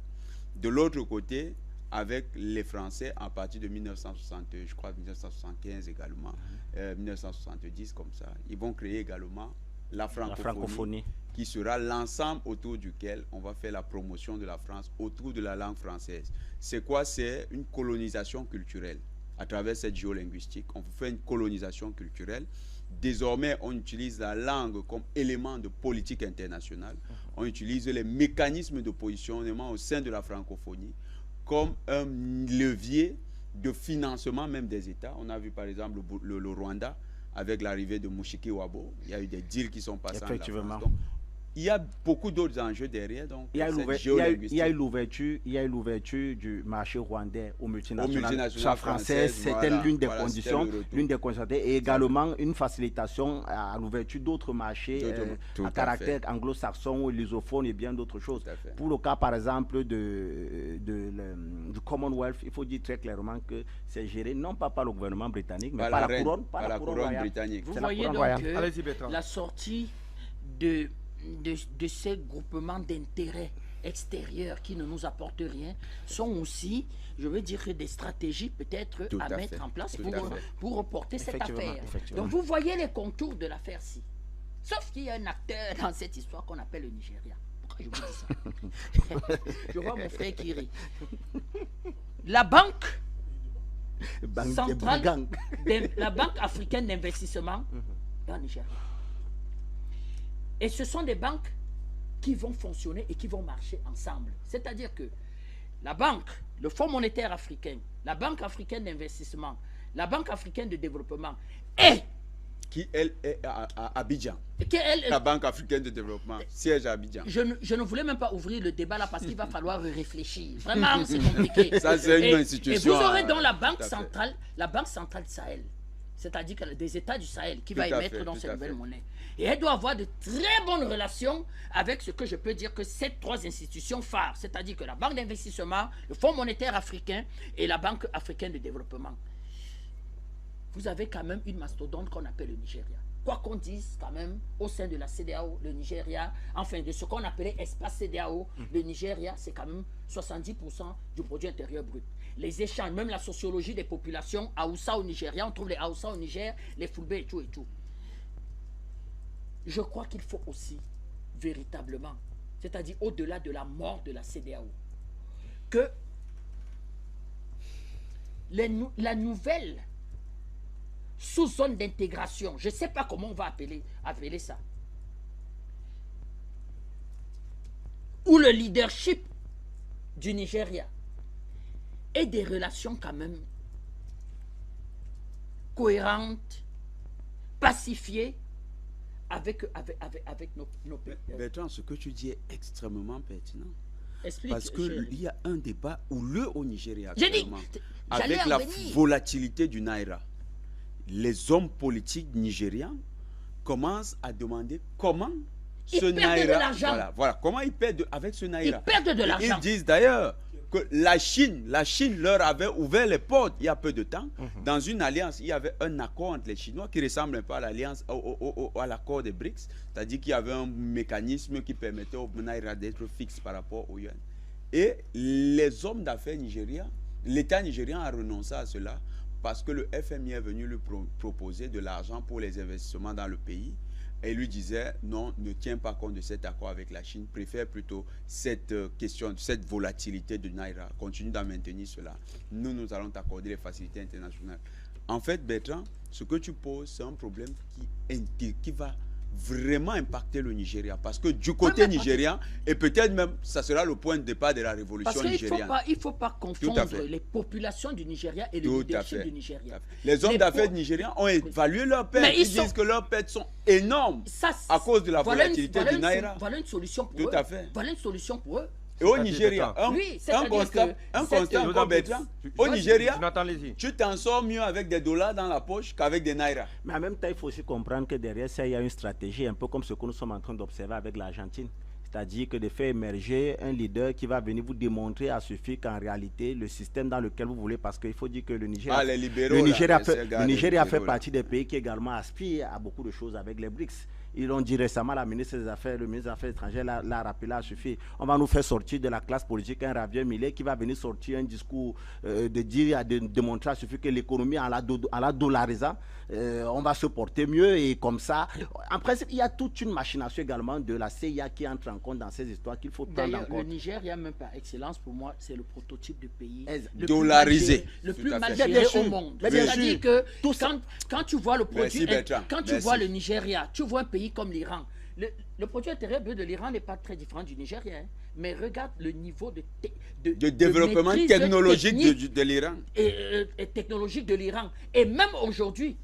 Speaker 1: De l'autre côté, avec les Français à partir de 1960, je crois 1975 également, 1970 comme ça. Ils vont créer également la francophonie, qui sera l'ensemble autour duquel on va faire la promotion de la France autour de la langue française. C'est quoi? C'est une colonisation culturelle. À travers cette géolinguistique, on fait une colonisation culturelle. Désormais, on utilise la langue comme élément de politique internationale. On utilise les mécanismes de positionnement au sein de la francophonie comme un levier de financement même des États. On a vu par exemple le Rwanda avec l'arrivée de Mushikiwabo. Il y a eu des deals qui sont passés en la France. Donc, il y a beaucoup d'autres enjeux derrière. Donc,
Speaker 3: il y a eu l'ouverture du marché rwandais aux multinationales françaises. C'était l'une des conditions. Et également une facilitation à l'ouverture d'autres marchés à caractère anglo-saxon, lusophone et bien d'autres choses. Pour le cas, par exemple, du Commonwealth, il faut dire très clairement que c'est géré non pas par le gouvernement britannique, mais par la couronne britannique.
Speaker 4: Vous voyez donc que la sortie de ces groupements d'intérêts extérieurs qui ne nous apportent rien sont aussi, je veux dire, des stratégies peut-être à mettre en place pour reporter cette affaire. Donc vous voyez les contours de l'affaire-ci. Sauf qu'il y a un acteur dans cette histoire qu'on appelle le Nigeria. Pourquoi je vous dis ça? Je vois mon frère qui rit. La banque centrale, la Banque africaine d'investissement est en Nigeria. Et ce sont des banques qui vont fonctionner et qui vont marcher ensemble. C'est-à-dire que la banque, le Fonds monétaire africain, la Banque africaine d'investissement, la Banque africaine de développement et
Speaker 1: qui, elle, est à Abidjan. La Banque africaine de développement, siège à Abidjan.
Speaker 4: Je ne voulais même pas ouvrir le débat là parce qu'il va falloir réfléchir. Vraiment, c'est compliqué.
Speaker 1: Ça, c'est une institution.
Speaker 4: Et vous aurez donc la Banque centrale du Sahel. C'est-à-dire des États du Sahel qui va émettre dans cette nouvelle monnaie. Et elle doit avoir de très bonnes relations avec ce que je peux dire que ces trois institutions phares, c'est-à-dire que la Banque d'investissement, le Fonds monétaire africain et la Banque africaine de développement. Vous avez quand même une mastodonte qu'on appelle le Nigeria. Quoi qu'on dise quand même, au sein de la CEDEAO, le Nigeria, enfin de ce qu'on appelait espace CEDEAO, le Nigeria, c'est quand même 70% du produit intérieur brut. Les échanges, même la sociologie des populations, Haoussa au Nigeria, on trouve les Haoussa au Niger, les Fulbe et tout et tout. Je crois qu'il faut aussi, véritablement, c'est-à-dire au-delà de la mort de la CEDEAO, que la nouvelle sous-zone d'intégration, je ne sais pas comment on va appeler ça, où le leadership du Nigeria et des relations quand même cohérentes, pacifiées avec nos pays.
Speaker 1: Bertrand, ce que tu dis est extrêmement pertinent.
Speaker 4: Explique,
Speaker 1: parce qu'il y a un débat houleux au Nigeria
Speaker 4: actuellement,
Speaker 1: avec la volatilité du Naira. les hommes politiques nigérians commencent à demander comment ce
Speaker 4: Ils perdent de l'argent.
Speaker 1: Voilà, comment ils perdent avec ce naira.
Speaker 4: Ils perdent de l'argent.
Speaker 1: Ils disent d'ailleurs que la Chine leur avait ouvert les portes il y a peu de temps. Dans une alliance, il y avait un accord entre les Chinois qui ressemble un peu à l'alliance, à l'accord des BRICS. C'est-à-dire qu'il y avait un mécanisme qui permettait au naira d'être fixe par rapport au yuan. Et les hommes d'affaires nigériens, l'État nigérien a renoncé à cela parce que le FMI est venu lui proposer de l'argent pour les investissements dans le pays. Et lui disait, non, ne tiens pas compte de cet accord avec la Chine, préfère plutôt cette question, cette volatilité de Naira, continue d'en maintenir cela. Nous allons t'accorder les facilités internationales. En fait, Bertrand, ce que tu poses, c'est un problème qui va vraiment impacter le Nigeria. Parce que du côté nigérien, et peut-être même, ça sera le point de départ de la révolution nigériane.
Speaker 4: Parce qu'il ne faut pas confondre les populations du Nigeria et le leadership du Nigeria.
Speaker 1: Les hommes d'affaires nigériens ont évalué leurs pertes. Ils disent que leurs pertes sont énormes à cause de la volatilité du Naira.
Speaker 4: Voilà une solution pour eux.
Speaker 1: Tout à fait.
Speaker 4: Voilà une solution pour eux.
Speaker 1: Et au Nigeria, un constat encore, Bertrand, au Nigeria, tu t'en sors mieux avec des dollars dans la poche qu'avec des naira.
Speaker 3: Mais en même temps, il faut aussi comprendre que derrière ça, il y a une stratégie, un peu comme ce que nous sommes en train d'observer avec l'Argentine. C'est-à-dire que de faire émerger un leader qui va venir vous démontrer à suffire qu'en réalité, le système dans lequel vous voulez, parce qu'il faut dire que le Nigeria fait partie des pays qui également aspirent à beaucoup de choses avec les BRICS. Ils l'ont dit récemment, le ministre des Affaires étrangères l'a rappelé à suffire. On va nous faire sortir de la classe politique un Javier Milei qui va venir sortir un discours de démontrer à suffire que l'économie en la dollarisant, on va se porter mieux et comme ça. En principe, il y a toute une machination également de la CIA qui entre en compte dans ces histoires qu'il faut prendre en compte.
Speaker 4: Le Nigeria, même par excellence, pour moi, c'est le prototype de pays
Speaker 1: dollarisé,
Speaker 4: le plus mal géré au monde. C'est-à-dire que quand tu vois le produit, quand tu vois le Nigeria, tu vois un pays comme l'Iran. Le produit intérieur brut de l'Iran n'est pas très différent du Nigeria, hein, mais regarde le niveau de
Speaker 1: développement technologique de l'Iran.
Speaker 4: Et technologique de l'Iran. Et même aujourd'hui,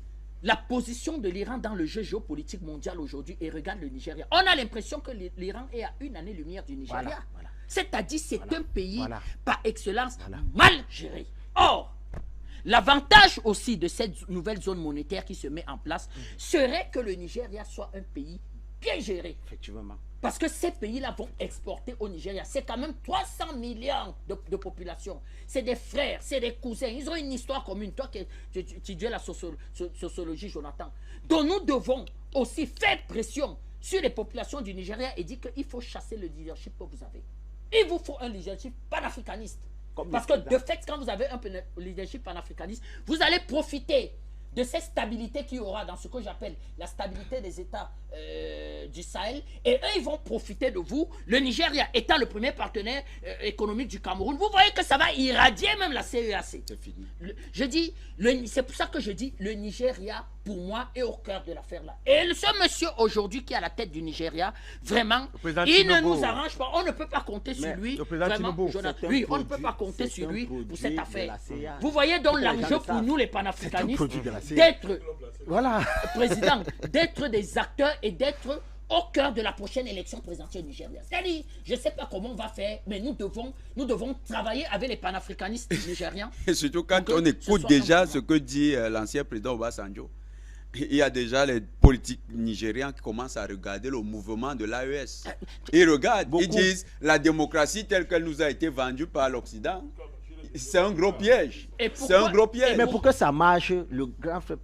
Speaker 4: la position de l'Iran dans le jeu géopolitique mondial aujourd'hui, et regarde le Nigeria. On a l'impression que l'Iran est à une année-lumière du Nigeria. Voilà. C'est-à-dire c'est un pays par excellence mal géré. Or, l'avantage aussi de cette nouvelle zone monétaire qui se met en place serait que le Nigeria soit un pays bien géré.
Speaker 3: Effectivement.
Speaker 4: Parce que ces pays-là vont exporter au Nigeria. C'est quand même 300 millions de population. C'est des frères, c'est des cousins. Ils ont une histoire commune. Toi qui étudies la sociologie, Jonathan. Donc nous devons aussi faire pression sur les populations du Nigeria et dire qu'il faut chasser le leadership que vous avez. Il vous faut un leadership panafricaniste. Parce que de fait, quand vous avez un leadership panafricaniste, vous allez profiter de cette stabilité qu'il y aura dans ce que j'appelle la stabilité des États du Sahel. Et eux, ils vont profiter de vous. Le Nigeria étant le premier partenaire économique du Cameroun, vous voyez que ça va irradier même la CEAC.
Speaker 1: C'est fini.
Speaker 4: C'est pour ça que je dis le Nigeria, pour moi, est au cœur de l'affaire là. Et ce monsieur aujourd'hui qui est à la tête du Nigeria, vraiment, il ne nous arrange pas. On ne peut pas compter sur lui. Vraiment, oui, on ne peut pas compter sur lui pour cette affaire. Vous voyez donc l'enjeu pour nous, les panafricanistes, d'être président, d'être des acteurs et d'être au cœur de la prochaine élection présidentielle nigérienne. C'est-à-dire, je ne sais pas comment on va faire, mais nous devons travailler avec les panafricanistes nigériens.
Speaker 1: Et surtout quand on écoute déjà ce que dit l'ancien président Obasanjo, il y a déjà les politiques nigériens qui commencent à regarder le mouvement de l'AES. Ils regardent, ils disent la démocratie telle qu'elle nous a été vendue par l'Occident, c'est un gros piège. C'est un gros piège.
Speaker 3: Mais pour que ça marche, le grand frère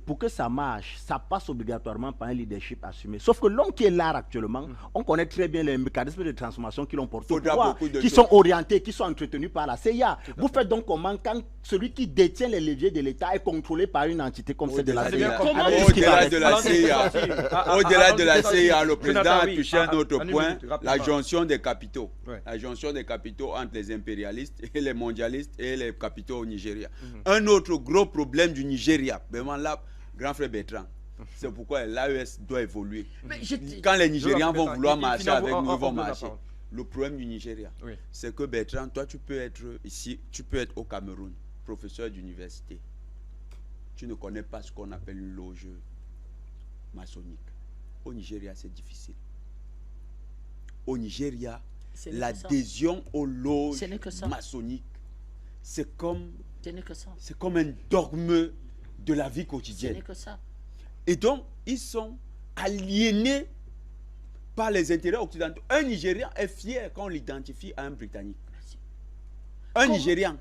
Speaker 3: pour que ça marche, ça passe obligatoirement par un leadership assumé. Sauf que l'homme qui est là actuellement, on connaît très bien les mécanismes de transformation qui l'ont porté au pouvoir, qui sont orientés, qui sont entretenus par la CIA. Vous faites donc comment quand celui qui détient les leviers de l'État est contrôlé par une entité comme celle de la CIA?
Speaker 1: Au-delà de la CIA, au-delà de la CIA, le président a touché un autre point, la jonction des capitaux. La jonction des capitaux entre les impérialistes et les mondialistes et les capitaux au Nigeria. Un autre gros problème du Nigeria, vraiment là, grand frère Bertrand, c'est pourquoi l'AES doit évoluer. Quand les Nigérians vont vouloir marcher avec nous, ils vont marcher. Le problème du Nigeria, c'est que Bertrand, toi tu peux être ici, tu peux être au Cameroun, professeur d'université. Tu ne connais pas ce qu'on appelle une loge maçonnique. Au Nigeria, c'est difficile. Au Nigeria, l'adhésion aux loges maçonniques, c'est comme un dogme de la vie
Speaker 4: Ce
Speaker 1: quotidienne.
Speaker 4: n'est que ça.
Speaker 1: Et donc, ils sont aliénés par les intérêts occidentaux. Un Nigérian est fier quand on l'identifie à un Britannique. Un
Speaker 4: Comment-
Speaker 1: Nigérian.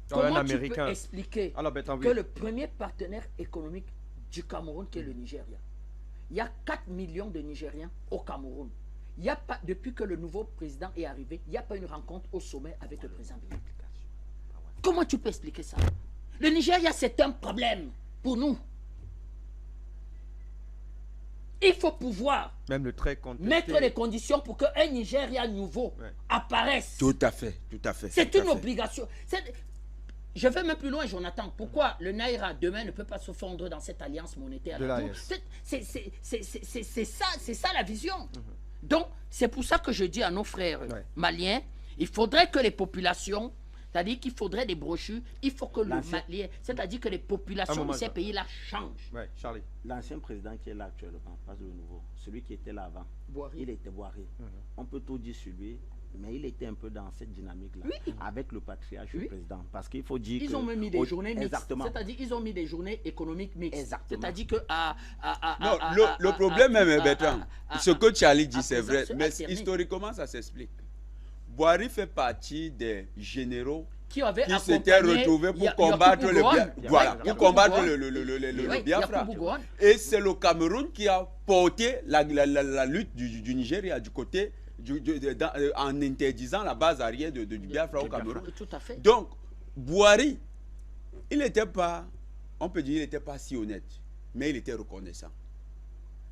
Speaker 4: Comment
Speaker 2: un
Speaker 4: tu
Speaker 2: Américain.
Speaker 4: peux expliquer
Speaker 2: Alors, Bertrand,
Speaker 4: que
Speaker 2: oui.
Speaker 4: le premier partenaire économique du Cameroun, qui est le Nigeria, il y a 4 millions de Nigériens au Cameroun. Il y a pas, depuis que le nouveau président est arrivé, il n'y a pas une rencontre au sommet avec le président de l'État. Comment tu peux expliquer ça? Le Nigeria, c'est un problème pour nous. Il faut pouvoir
Speaker 2: Même le très contesté.
Speaker 4: mettre les conditions pour qu'un Nigeria nouveau
Speaker 2: Ouais.
Speaker 4: apparaisse.
Speaker 1: Tout à fait, tout à fait.
Speaker 4: C'est
Speaker 1: tout à
Speaker 4: une
Speaker 1: fait.
Speaker 4: obligation. Je vais même plus loin, Jonathan. Pourquoi le Naira demain ne peut pas se fondre dans cette alliance monétaire
Speaker 2: De l'AES.
Speaker 4: C'est ça la vision. Donc, c'est pour ça que je dis à nos frères
Speaker 2: Ouais.
Speaker 4: maliens, il faudrait que les populations, c'est-à-dire qu'il faudrait des brochures, il faut que le malien, c'est-à-dire que les populations
Speaker 2: moment,
Speaker 4: de ces
Speaker 2: Jean.
Speaker 4: pays-là changent.
Speaker 2: Ouais, Charlie.
Speaker 3: L'ancien président qui est là actuellement, pas le nouveau, celui qui était là avant,
Speaker 4: Boiry.
Speaker 3: il était Boiry. On peut tout dire sur lui, mais il était un peu dans cette dynamique-là,
Speaker 4: Oui.
Speaker 3: avec le patriarche
Speaker 4: Oui.
Speaker 3: du président. Parce qu'il faut dire
Speaker 4: Ils ont même mis des journées mixtes.
Speaker 3: Exactement.
Speaker 4: C'est-à-dire ils ont mis des journées économiques mixtes.
Speaker 3: Exactement.
Speaker 4: C'est-à-dire que
Speaker 1: Non, le problème même, Bertrand, ce que Charlie dit, c'est vrai,
Speaker 4: présence
Speaker 1: mais
Speaker 4: alternée.
Speaker 1: historiquement, ça s'explique. Boiry fait partie des généraux
Speaker 4: qui avait
Speaker 1: qui s'étaient retrouvés pour combattre le Biafra. Pour combattre le Biafra. Et c'est le Cameroun qui a porté la lutte du Nigeria du côté, en interdisant la base arrière du Biafra au Cameroun.
Speaker 4: Tout à fait.
Speaker 1: Donc, Boiry, il n'était pas, on peut dire, il n'était pas si honnête, mais il était reconnaissant.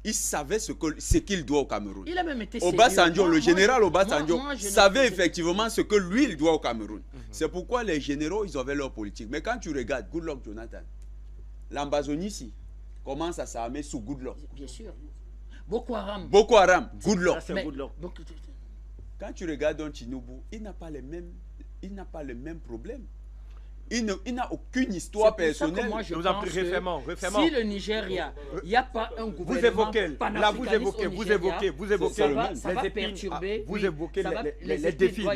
Speaker 1: Il savait ce qu'il doit au Cameroun.
Speaker 4: Il a même été
Speaker 1: Obasanjo, le général Obasanjo,
Speaker 4: moi, je
Speaker 1: savait
Speaker 4: ne-
Speaker 1: effectivement ce que lui, il doit au Cameroun. C'est pourquoi les généraux, ils avaient leur politique. Mais quand tu regardes Goodluck Jonathan, l'Ambazonie commence à s'armer sous Goodluck.
Speaker 4: Bien sûr. Boko Haram.
Speaker 1: Boko Haram, Goodluck.
Speaker 3: Ça, c'est
Speaker 4: Mais-
Speaker 3: Goodluck.
Speaker 1: Quand tu regardes Don Tinubu, il n'a pas les mêmes problèmes. Il n'a aucune histoire
Speaker 4: C'est pour ça que
Speaker 1: personnelle.
Speaker 4: moi, je
Speaker 2: Nous en
Speaker 4: pense
Speaker 2: prie,
Speaker 4: que
Speaker 2: référement.
Speaker 4: si le Nigeria, il n'y a pas un
Speaker 2: Vous
Speaker 4: gouvernement
Speaker 2: évoquez, là vous
Speaker 4: panafricaniste
Speaker 2: évoquez,
Speaker 4: au
Speaker 2: vous
Speaker 4: Nigeria,
Speaker 2: évoquez, vous évoquez
Speaker 4: ça va
Speaker 2: les
Speaker 4: perturber.
Speaker 2: épines, vous
Speaker 4: oui,
Speaker 2: évoquez
Speaker 4: ça va-
Speaker 2: les
Speaker 4: épines,
Speaker 2: défis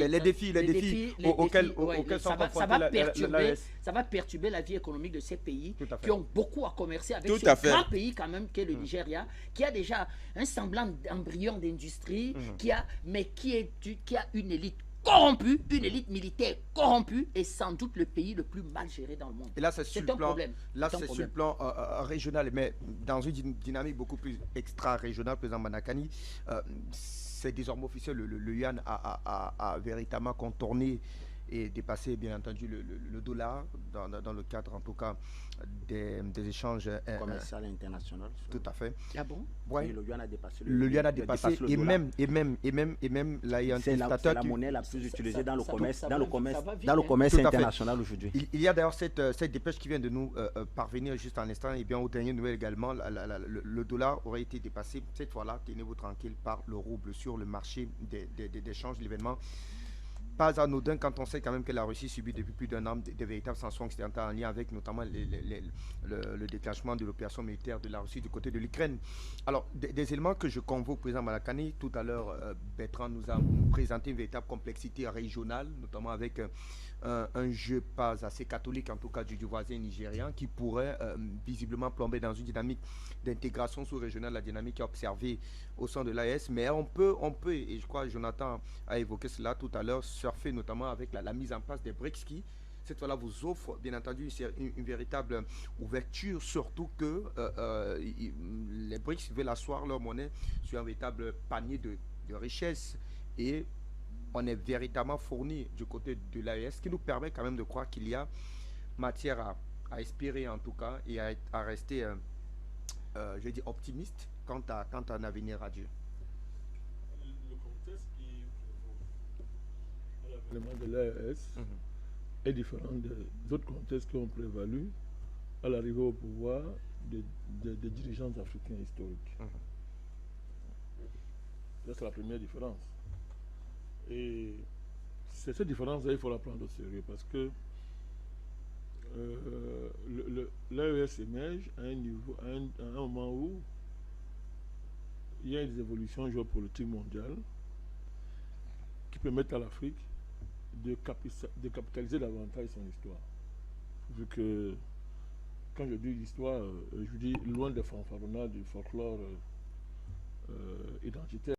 Speaker 4: les
Speaker 2: auxquels
Speaker 4: ouais,
Speaker 2: sont
Speaker 4: ça va
Speaker 2: confrontés
Speaker 4: perturber,
Speaker 2: l'AES.
Speaker 4: ça va perturber la vie économique de ces pays
Speaker 2: Tout à fait.
Speaker 4: qui ont beaucoup à commercer avec
Speaker 1: Tout
Speaker 4: ce
Speaker 1: à fait.
Speaker 4: grand pays quand même qu'est le Nigeria, qui a déjà un semblant d'embryon d'industrie, qui a une élite corrompue, une élite militaire corrompue, et sans doute le pays le plus mal géré dans le monde.
Speaker 2: Et là, c'est sur le
Speaker 4: un
Speaker 2: plan,
Speaker 4: problème.
Speaker 2: là,
Speaker 4: C'est un
Speaker 2: c'est sur
Speaker 4: problème.
Speaker 2: le plan régional, mais dans une dynamique beaucoup plus extra-régionale, président Manakani, c'est désormais officiel, le yuan a véritablement contourné et dépassé, bien entendu, le dollar, dans le cadre, en tout cas, des échanges
Speaker 3: Commercial international.
Speaker 2: tout à fait.
Speaker 4: Ah bon?
Speaker 2: Ouais.
Speaker 3: Oui, le yuan a dépassé
Speaker 2: Le yuan a dépassé,
Speaker 3: dépasse le
Speaker 2: et
Speaker 3: dollar.
Speaker 2: même, là, il y a un
Speaker 3: C'est la
Speaker 2: téléspectateur qui...
Speaker 3: monnaie la plus utilisée dans le
Speaker 4: ça
Speaker 3: commerce,
Speaker 4: va-
Speaker 3: dans le
Speaker 4: ça
Speaker 3: commerce,
Speaker 4: va vite,
Speaker 3: dans le
Speaker 4: hein.
Speaker 3: commerce
Speaker 2: Tout à fait.
Speaker 3: international aujourd'hui.
Speaker 2: Il y a d'ailleurs cette dépêche qui vient de nous parvenir juste en instant. Et bien, aux dernières nouvelles également, le dollar aurait été dépassé, cette fois-là, tenez-vous tranquille, par le rouble sur le marché des échanges, l'événement. Pas anodin quand on sait quand même que la Russie subit depuis plus d'un an des véritables sanctions occidentales en lien avec notamment le déclenchement de l'opération militaire de la Russie du côté de l'Ukraine. Alors, des éléments que je convoque, président Malakani, tout à l'heure, Bertrand nous a présenté une véritable complexité régionale, notamment avec un jeu pas assez catholique, en tout cas du voisin nigérian, qui pourrait visiblement plomber dans une dynamique d'intégration sous-régionale, la dynamique observée au sein de l'AES. Mais on peut, et je crois que Jonathan a évoqué cela tout à l'heure, surfer notamment avec la mise en place des BRICS qui, cette fois-là, vous offre bien entendu une véritable ouverture, surtout que les BRICS veulent asseoir leur monnaie sur un véritable panier de richesses, et on est véritablement fourni du côté de l'AES, ce qui nous permet quand même de croire qu'il y a matière à espérer en tout cas, et à rester, je dis, optimiste quant à un avenir radieux.
Speaker 5: Le contexte qui prévaut à l'avènement de l'AES est différent des autres contextes qui ont prévalu à l'arrivée au pouvoir des dirigeants africains historiques. Ça, c'est la première différence. Et c'est cette différence-là, il faut la prendre au sérieux parce que l'AES émerge à un niveau, à un moment où il y a des évolutions géopolitiques mondiales qui permettent à l'Afrique de capitaliser davantage son histoire. Vu que quand je dis l'histoire, je dis loin des fanfaronnades du folklore identitaire.